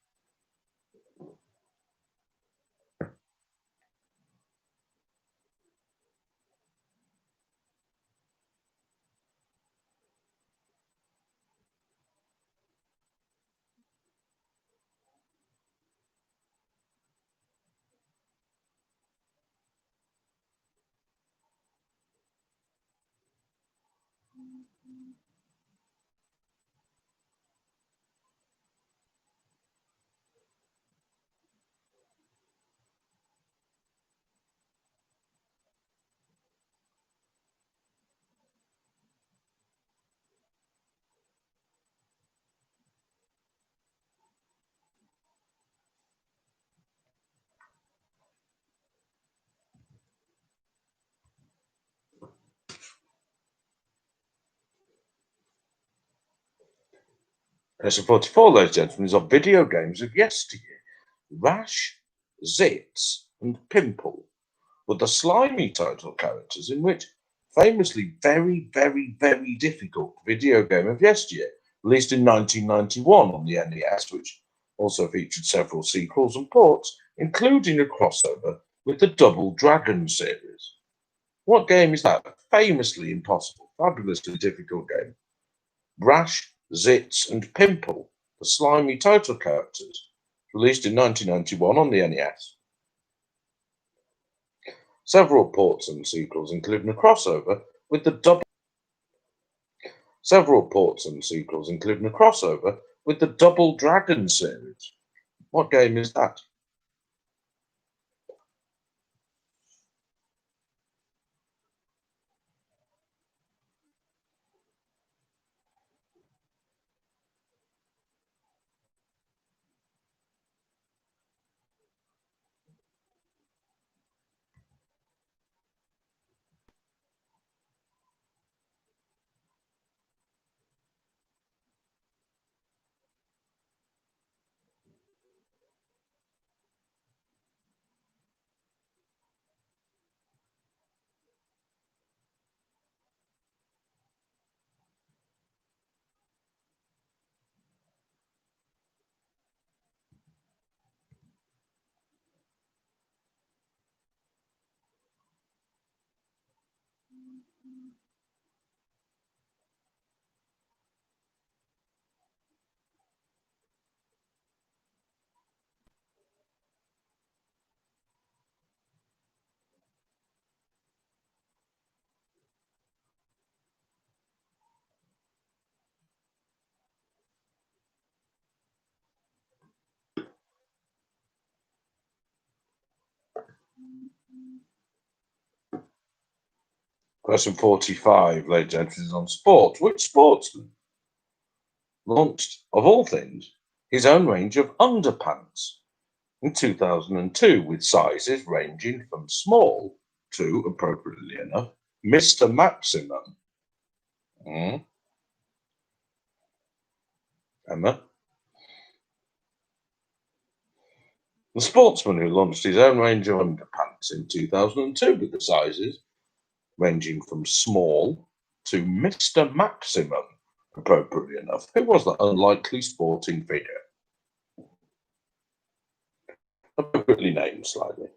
Question 44, ladies and gentlemen, is on video games of yesteryear. Rash, Zitz, and Pimple were the slimy title characters in which famously very, very, very difficult video game of yesteryear, released in 1991 on the NES, which also featured several sequels and ports, including a crossover with the Double Dragon series. What game is that? Famously impossible, fabulously difficult game. Rash, Zitz, and Pimple, the slimy title characters, released in 1991 on the NES. Several ports and sequels, including a crossover with the Double Dragon series. What game is that? Question 45, ladies and gentlemen, is on sports. Which sportsman launched, of all things, his own range of underpants in 2002 with sizes ranging from small to, appropriately enough, Mr. Maximum? Emma? The sportsman who launched his own range of underpants in 2002 with the sizes ranging from small to Mr. Maximum, appropriately enough. Who was that unlikely sporting figure? Appropriately named slightly.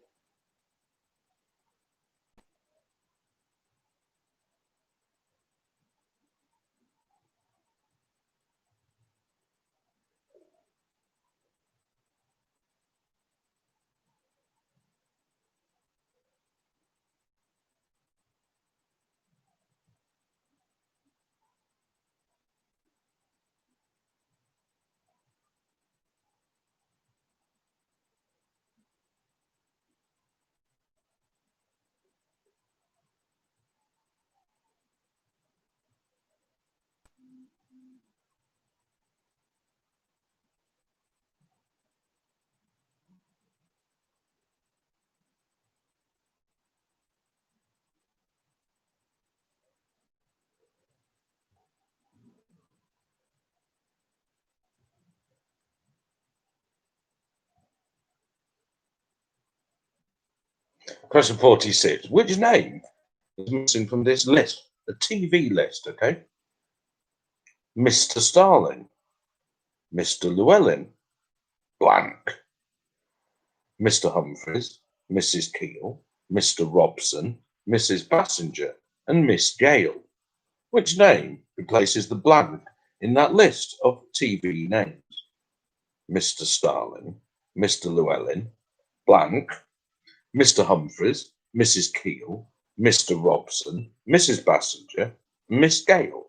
Question 46. Which name is missing from this list? A TV list, okay? Mr. Starling, Mr. Llewellyn, blank. Mr. Humphreys, Mrs. Keel, Mr. Robson, Mrs. Passenger, and Miss Gale. Which name replaces the blank in that list of TV names? Mr. Starling, Mr. Llewellyn, blank, Mr. Humphreys, Mrs. Keel, Mr. Robson, Mrs. Passenger, Miss Gale.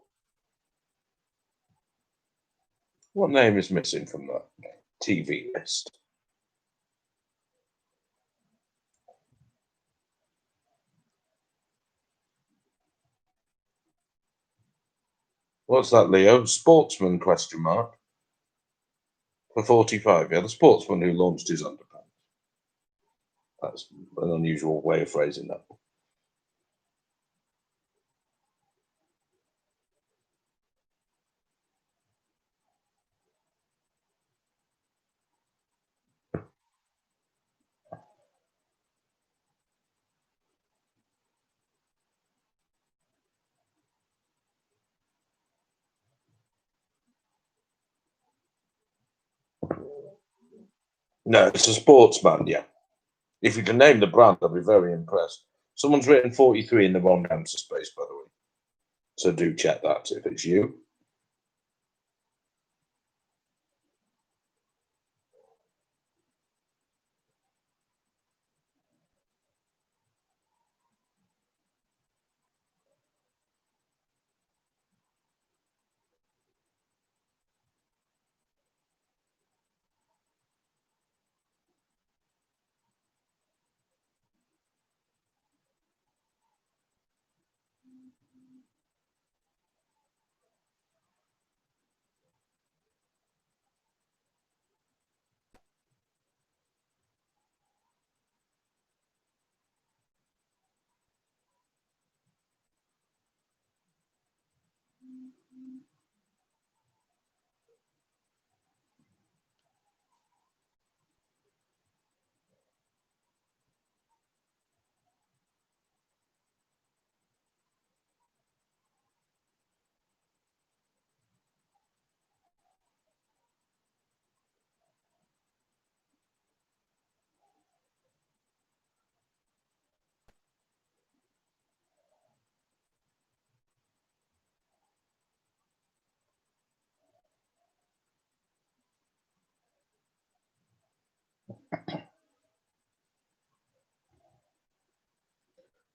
What name is missing from that TV list? What's that, Leo? Sportsman, question mark. For 45, yeah, the sportsman who launched his underpants. That's an unusual way of phrasing that. No, it's a sports band, yeah. If you can name the brand, I'll be very impressed. Someone's written 43 in the wrong answer space, by the way. So do check that if it's you.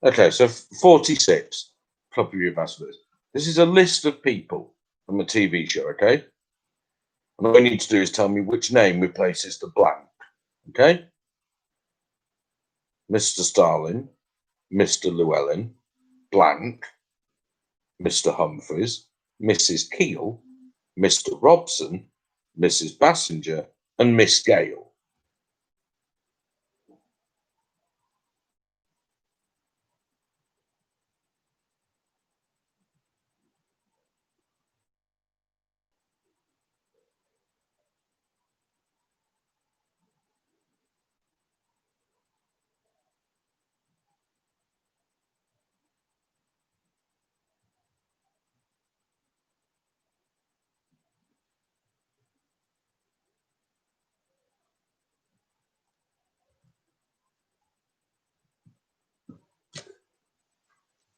Okay, so 46. Copy your passwords. This is a list of people from a TV show, okay? And all you need to do is tell me which name replaces the blank, okay? Mr. Starlin, Mr. Llewellyn, blank, Mr. Humphreys, Mrs. Keel, Mr. Robson, Mrs. Bassinger, and Miss Gale.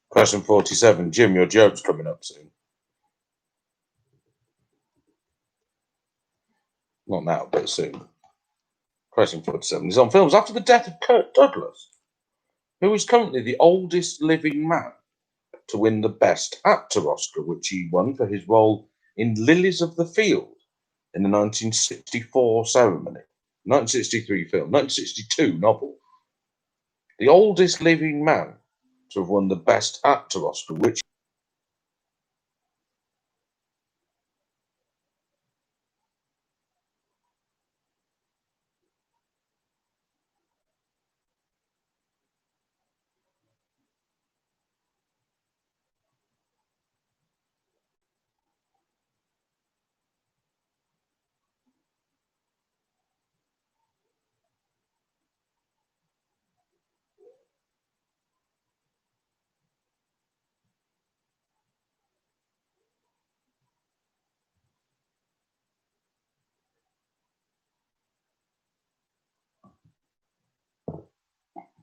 Question 47. Jim, your joke's coming up soon. Not now, but soon. Question 47 is on films. After the death of Kirk Douglas, who is currently the oldest living man to win the Best Actor Oscar, which he won for his role in Lilies of the Field in the 1964 ceremony, 1963 film, 1962 novel. The oldest living man to have won the Best Actor Oscar, which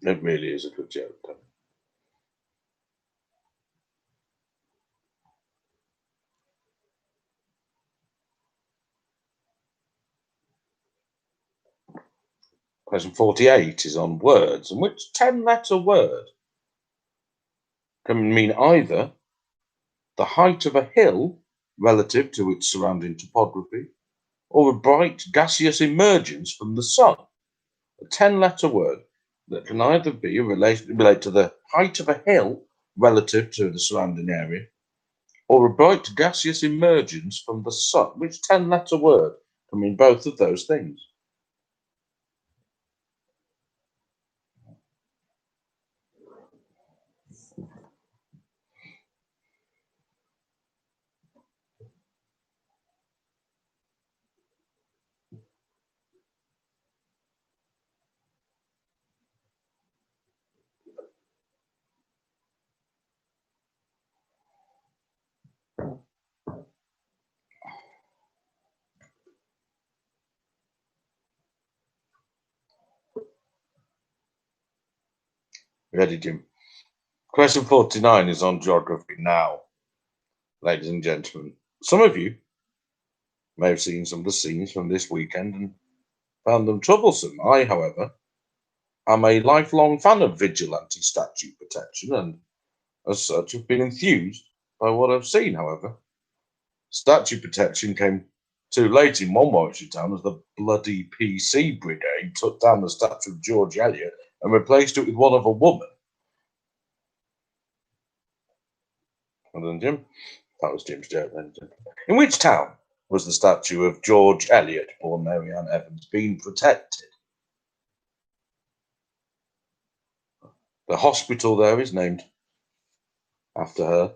it really is a good joke. Question 48 is on words, and which 10-letter word can mean either the height of a hill relative to its surrounding topography, or a bright gaseous emergence from the sun. A 10-letter word that can either be relate to the height of a hill relative to the surrounding area, or a bright gaseous emergence from the sun. Which 10-letter word can mean both of those things? Ready, Jim? Question 49 is on geography now, ladies and gentlemen. Some of you may have seen some of the scenes from this weekend and found them troublesome. I, however, am a lifelong fan of vigilante statute protection and, as such, have been enthused by what I've seen, however. Statue protection came too late in one Warwickshire town as the bloody PC brigade took down the statue of George Eliot and replaced it with one of a woman. Well done, Jim. That was Jim's joke then. In which town was the statue of George Eliot, born Mary Ann Evans, being protected? The hospital there is named after her.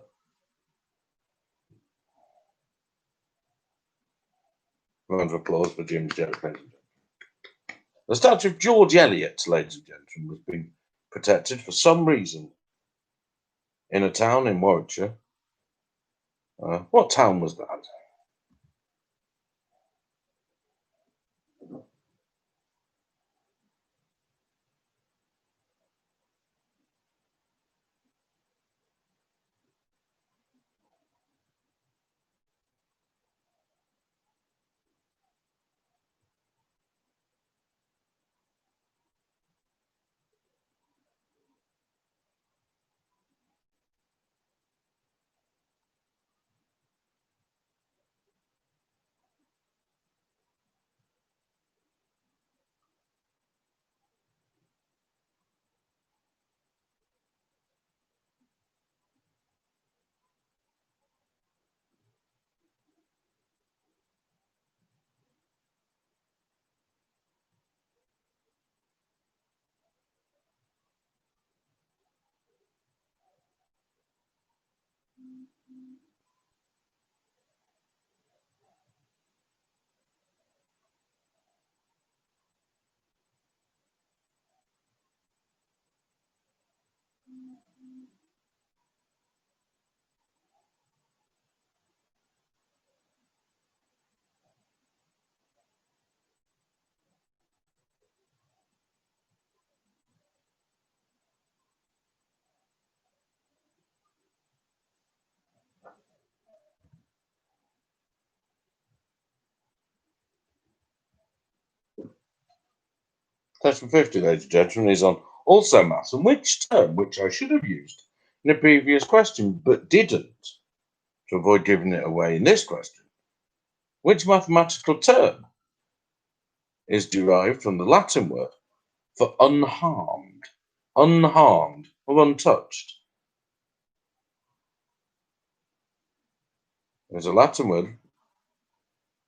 Round of applause for Jim's joke. The statue of George Eliot, ladies and gentlemen, was being protected for some reason in a town in Warwickshire. What town was that? Question 50, ladies and gentlemen, is on also maths, and which term, which I should have used in a previous question but didn't, to avoid giving it away in this question. Which mathematical term is derived from the Latin word for unharmed, unharmed or untouched? There's a Latin word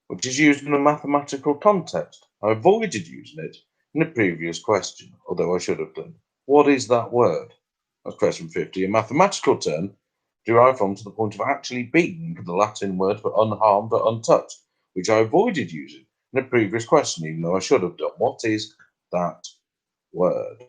which is used in a mathematical context. I avoided using it in a previous question, although I should have done. What is that word? That's question 50. A mathematical term derived from to the point of actually being the Latin word for unharmed or untouched, which I avoided using in a previous question, even though I should have done. What is that word?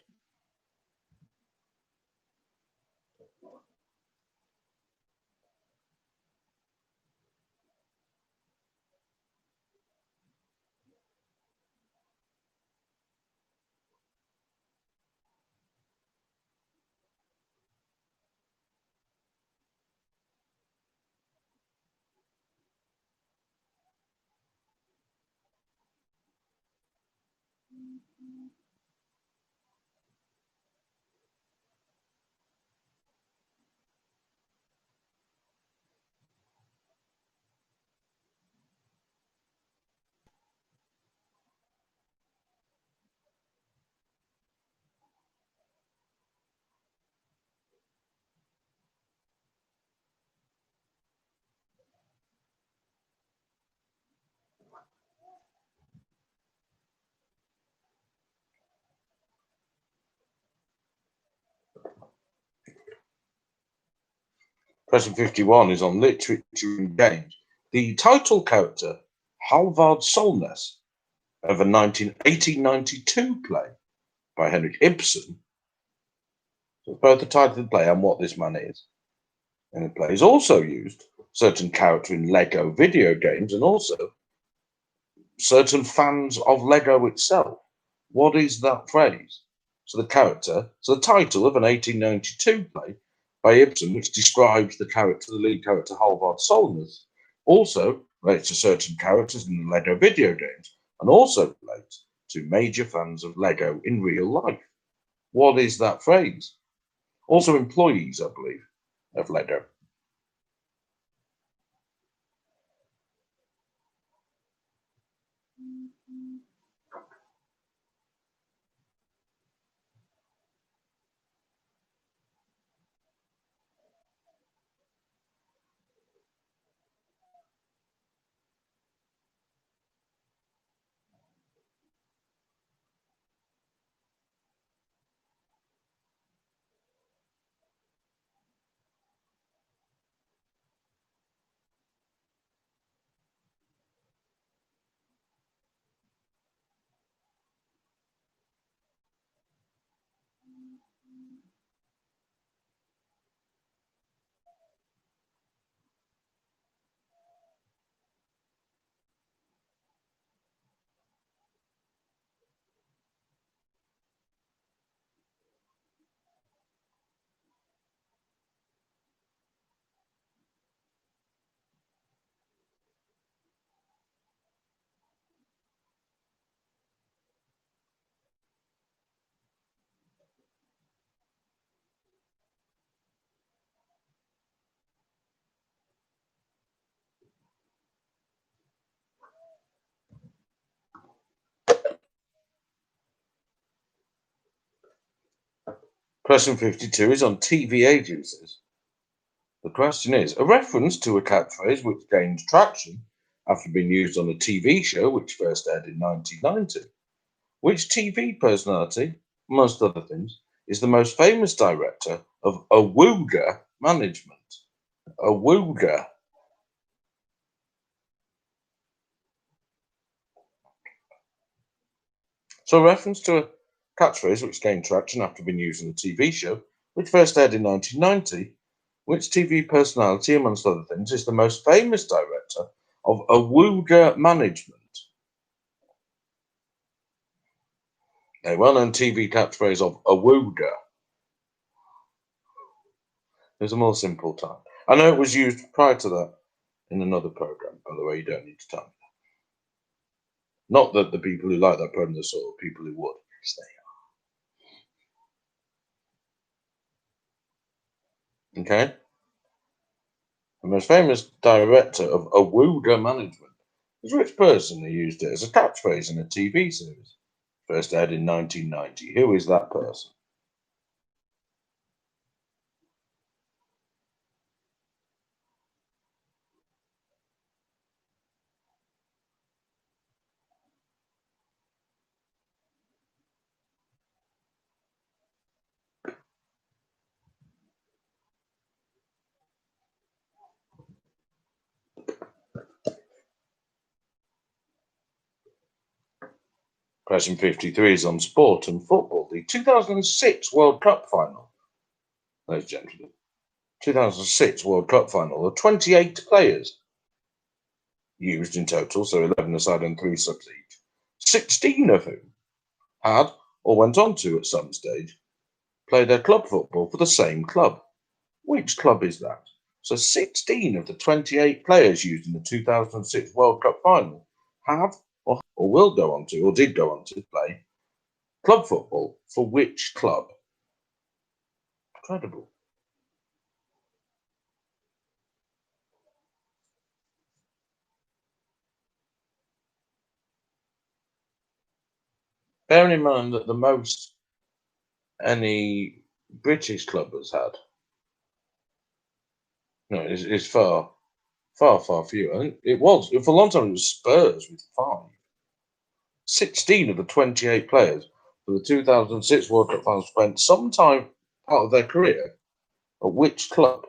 Question 51 is on literature and games. The title character, Halvard Solness, of a 1892 play by Henrik Ibsen, so both the title of the play and what this man is. And the play is also used certain character in Lego video games and also certain fans of Lego itself. What is that phrase? So the title of an 1892 play by Ibsen, which describes the lead character Halvard Solness, also relates to certain characters in the Lego video games, and also relates to major fans of Lego in real life. What is that phrase? Also employees, I believe, of Lego. Question 52 is on TV agencies. The question is a reference to a catchphrase which gained traction after being used on a TV show which first aired in 1990. Which TV personality, amongst other things, is the most famous director of Awooga Management? Awooga. So, a reference to a catchphrase which gained traction after being used in a TV show which first aired in 1990. Which TV personality, amongst other things, is the most famous director of Awooga Management? A well-known TV catchphrase of Awooga. There's a more simple time. I know it was used prior to that in another program, by the way, you don't need to tell me. Not that the people who like that program are the sort of people who would. Yes, they are. Okay? The most famous director of Awooga Management is which person who used it as a catchphrase in a TV series? First aired in 1990. Who is that person? Question 53 is on sport and football. The 2006 World Cup final, ladies and gentlemen. 2006 World Cup final, of 28 players used in total, so 11 aside and 3 subs each, 16 of whom had or went on to, at some stage, play their club football for the same club. Which club is that? So 16 of the 28 players used in the 2006 World Cup final have or will go on to, or did go on to play club football for which club? Incredible. Bearing in mind that the most any British club has had, no, is far, far, far fewer. I think it was, for a long time, it was Spurs with 5. 16 of the 28 players for the 2006 World Cup final spent some time out of their career at which club?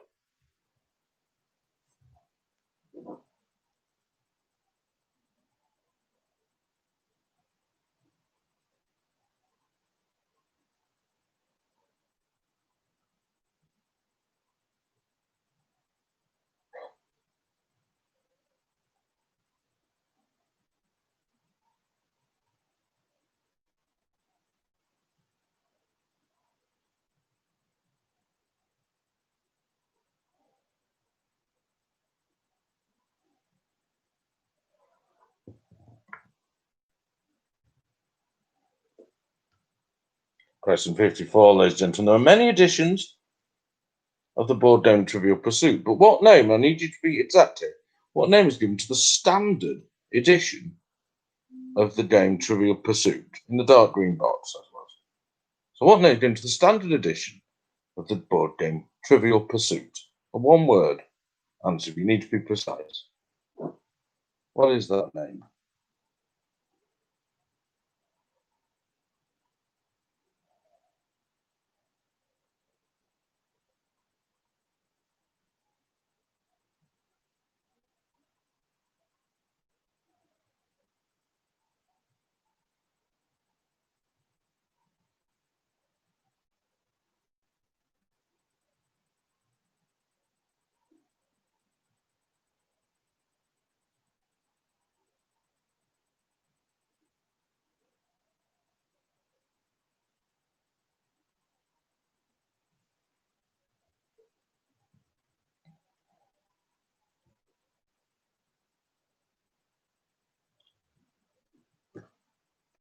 Question 54, ladies and gentlemen. There are many editions of the board game Trivial Pursuit, but what name, I need you to be exact here, what name is given to the standard edition of the game Trivial Pursuit? In the dark green box, I suppose. So what name is given to the standard edition of the board game Trivial Pursuit? A one-word answer. You need to be precise. What is that name?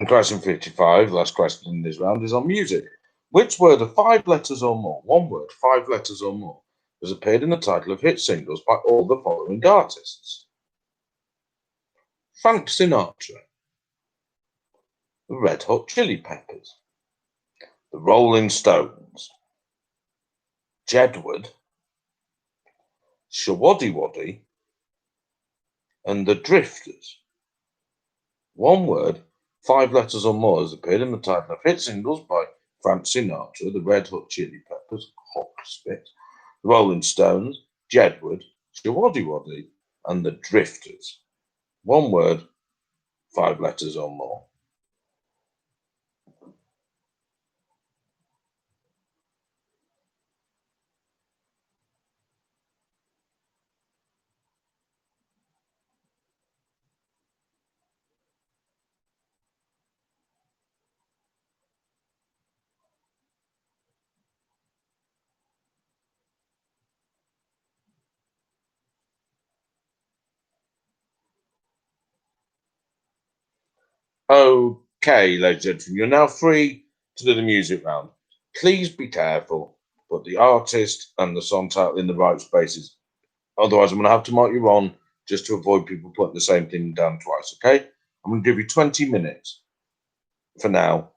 And question 55, last question in this round, is on music. Which word of 5 letters or more, one word, 5 letters or more, has appeared in the title of hit singles by all the following artists? Frank Sinatra, the Red Hot Chili Peppers, the Rolling Stones, Jedward, Shawaddy and the Drifters. One word, 5 letters or more, has appeared in the title of hit singles by Frank Sinatra, the Red Hot Chili Peppers, Hot Spit, the Rolling Stones, Jedward, Shawaddy and the Drifters. One word, 5 letters or more. Okay, ladies and gentlemen, you're now free to do the music round. Please be careful, put the artist and the song title in the right spaces. Otherwise, I'm going to have to mark you on just to avoid people putting the same thing down twice, okay? I'm going to give you 20 minutes for now.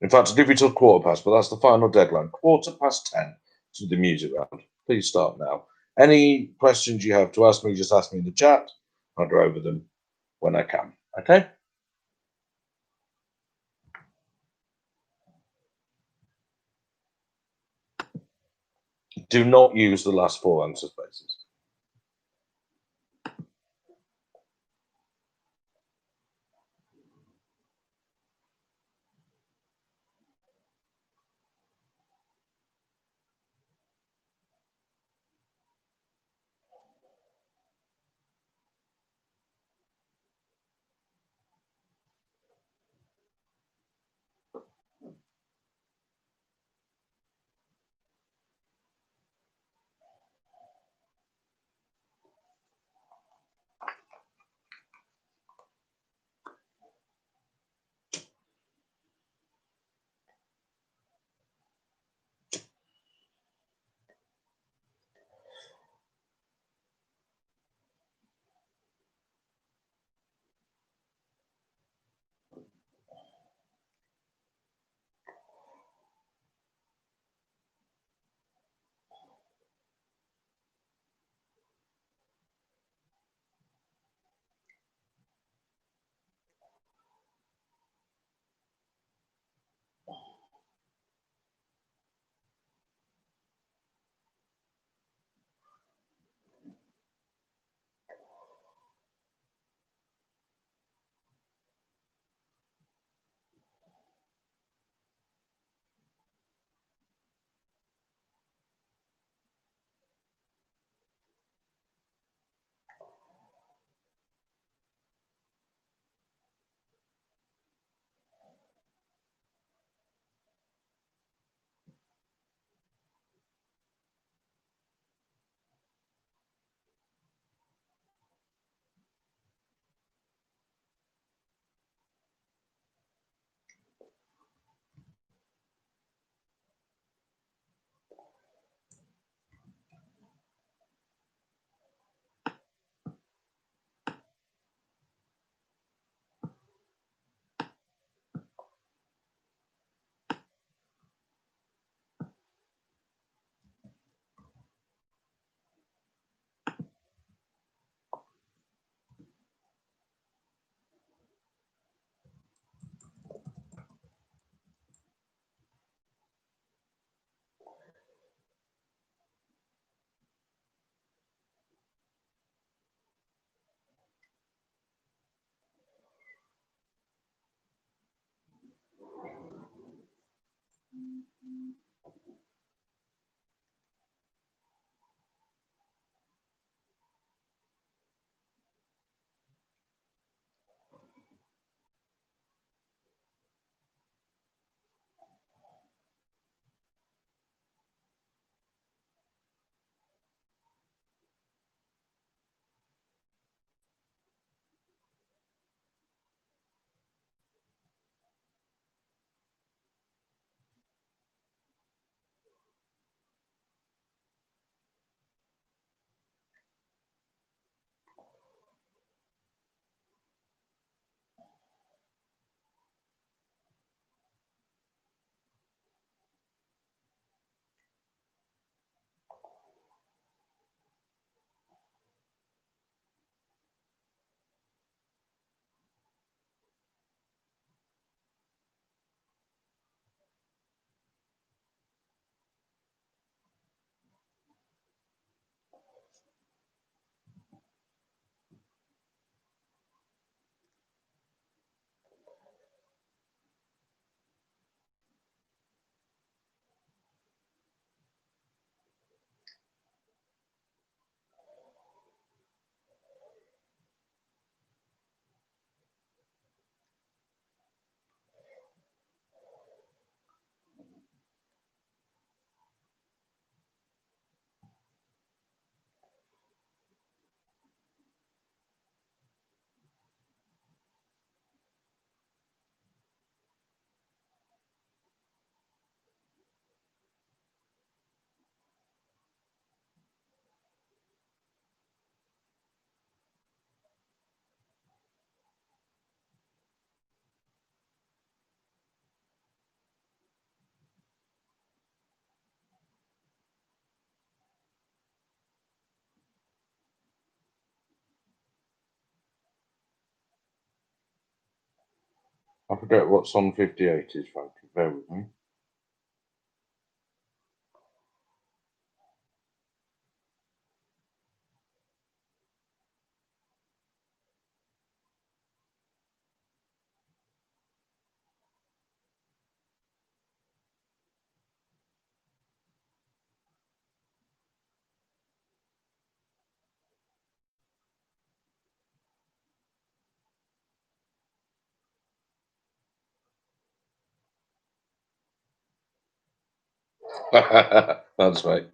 In fact, I'll give you till 10:15, but that's the final deadline. 10:15 to the music round. Please start now. Any questions you have to ask me, just ask me in the chat. I'll go over them when I can, okay? Do not use the last 4 answer spaces. I forget what Song 58 is, Frank. Bear with me. That's right.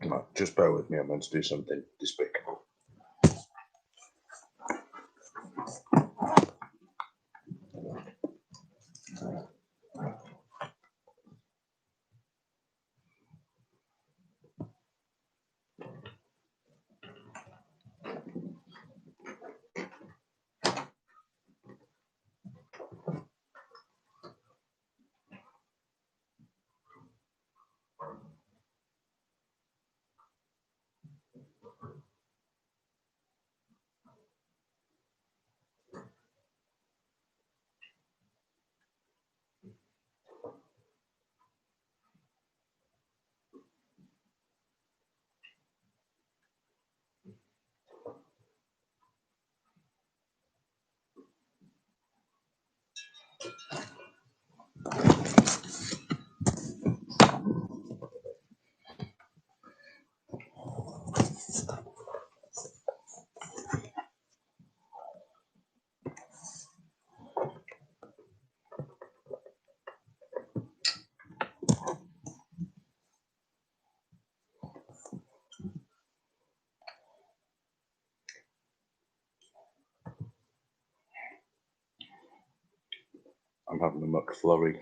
Right, just bear with me. I'm going to do something despicable. I'm having a McFlurry.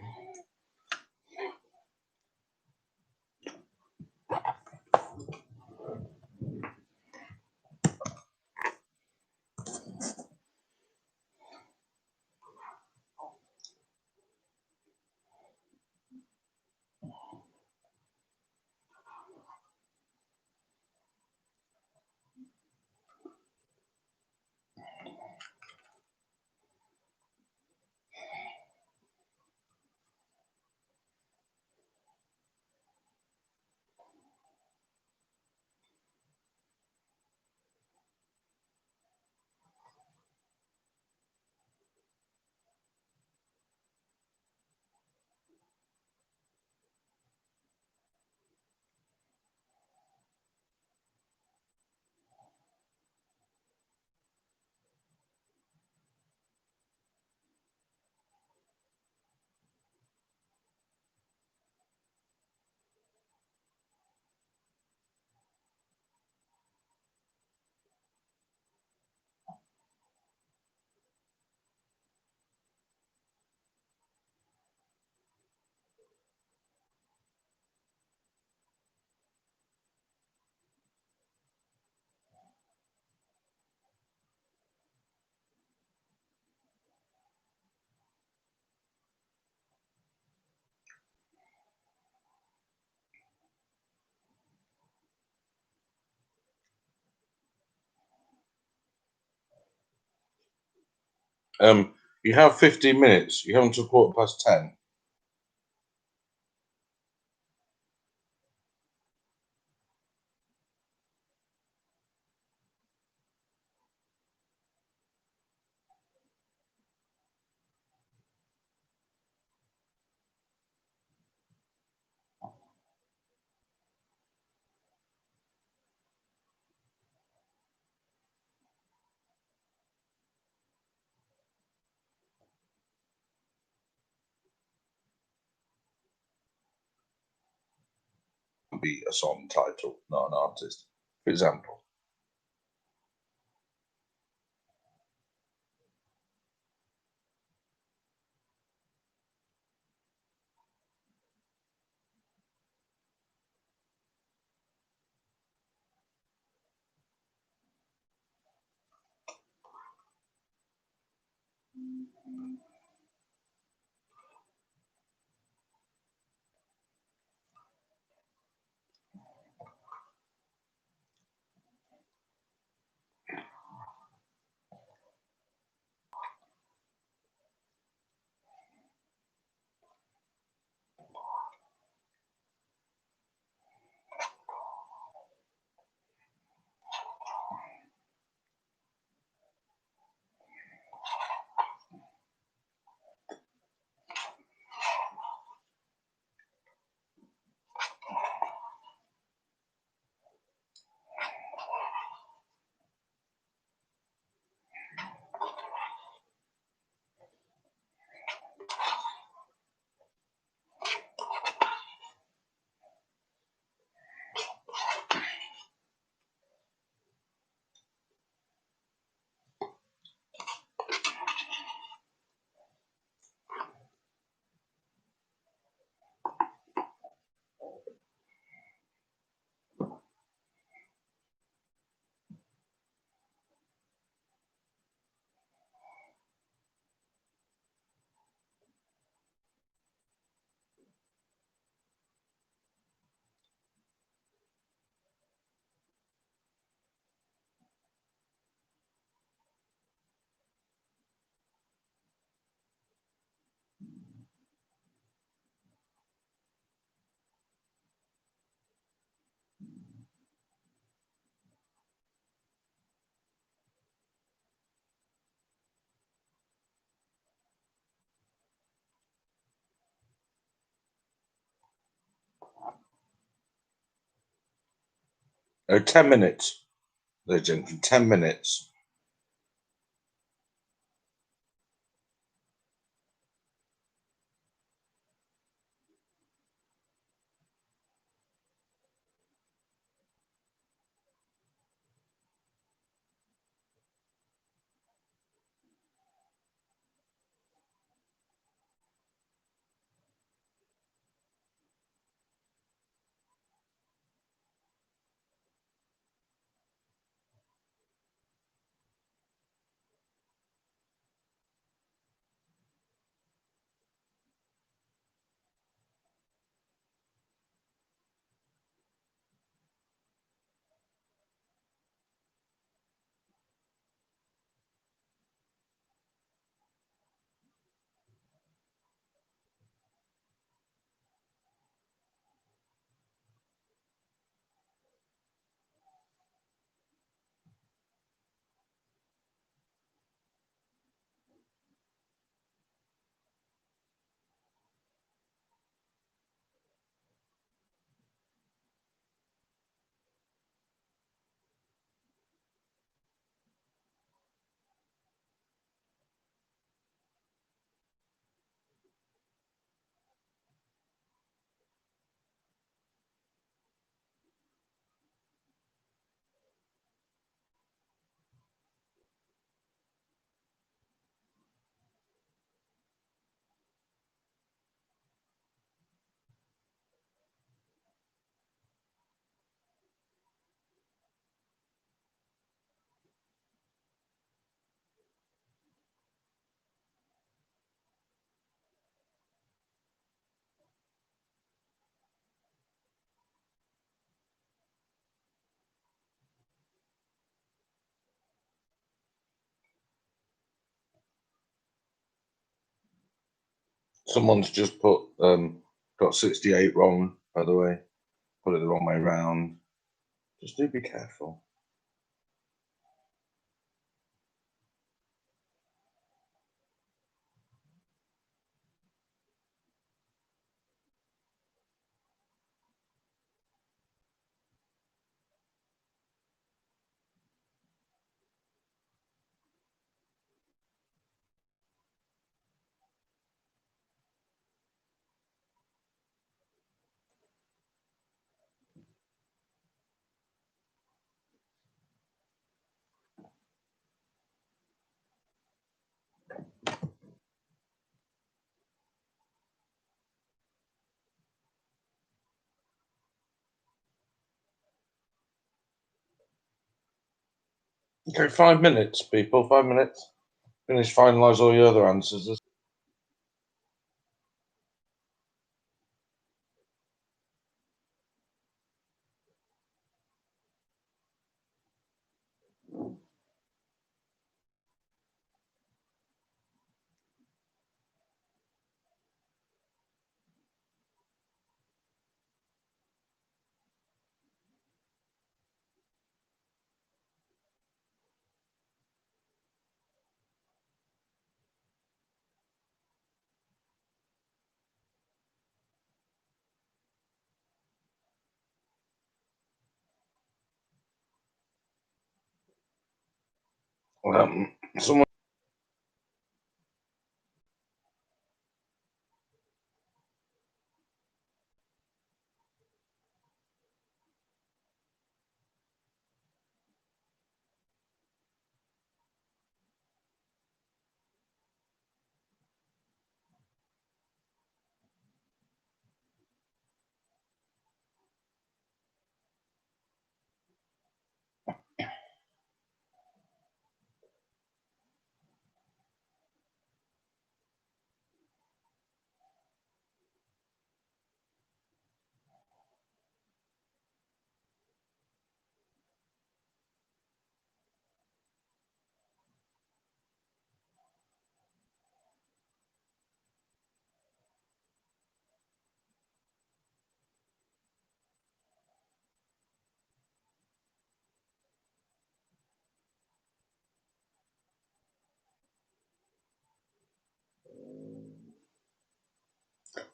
You have 15 minutes. You haven't till 10:15. Be a song title, not an artist. For example, 10 minutes, ladies and gentlemen, 10 minutes. Someone's just got 68 wrong, by the way. Put it the wrong way round. Just do be careful. Okay, 5 minutes, people. 5 minutes. Finish, finalise all your other answers. Someone.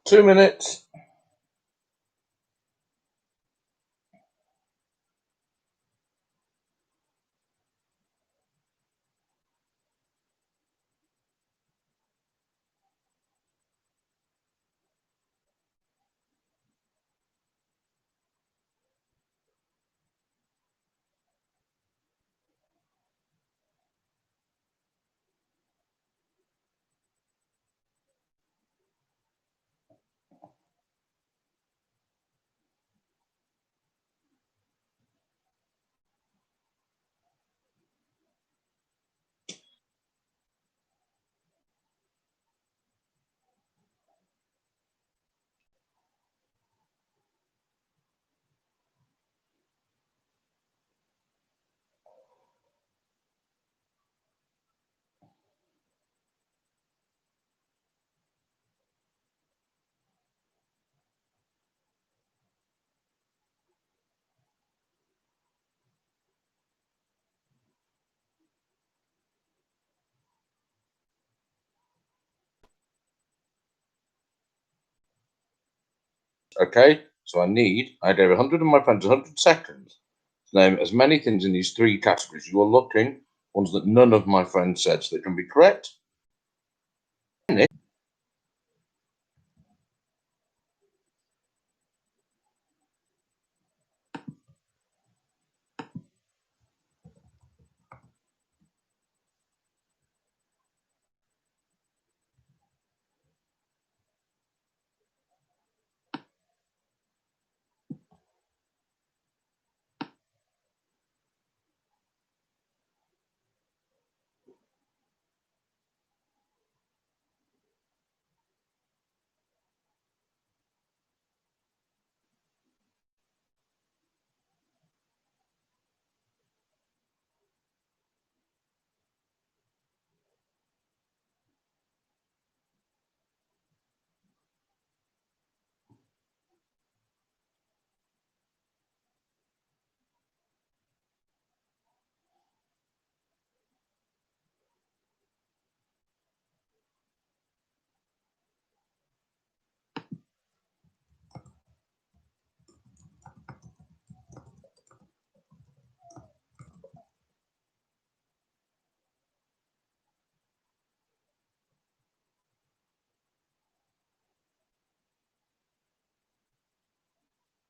Two minutes. Okay, so I gave 100 of my friends 100 seconds to name as many things in these three categories. You are looking ones that none of my friends said, so they can be correct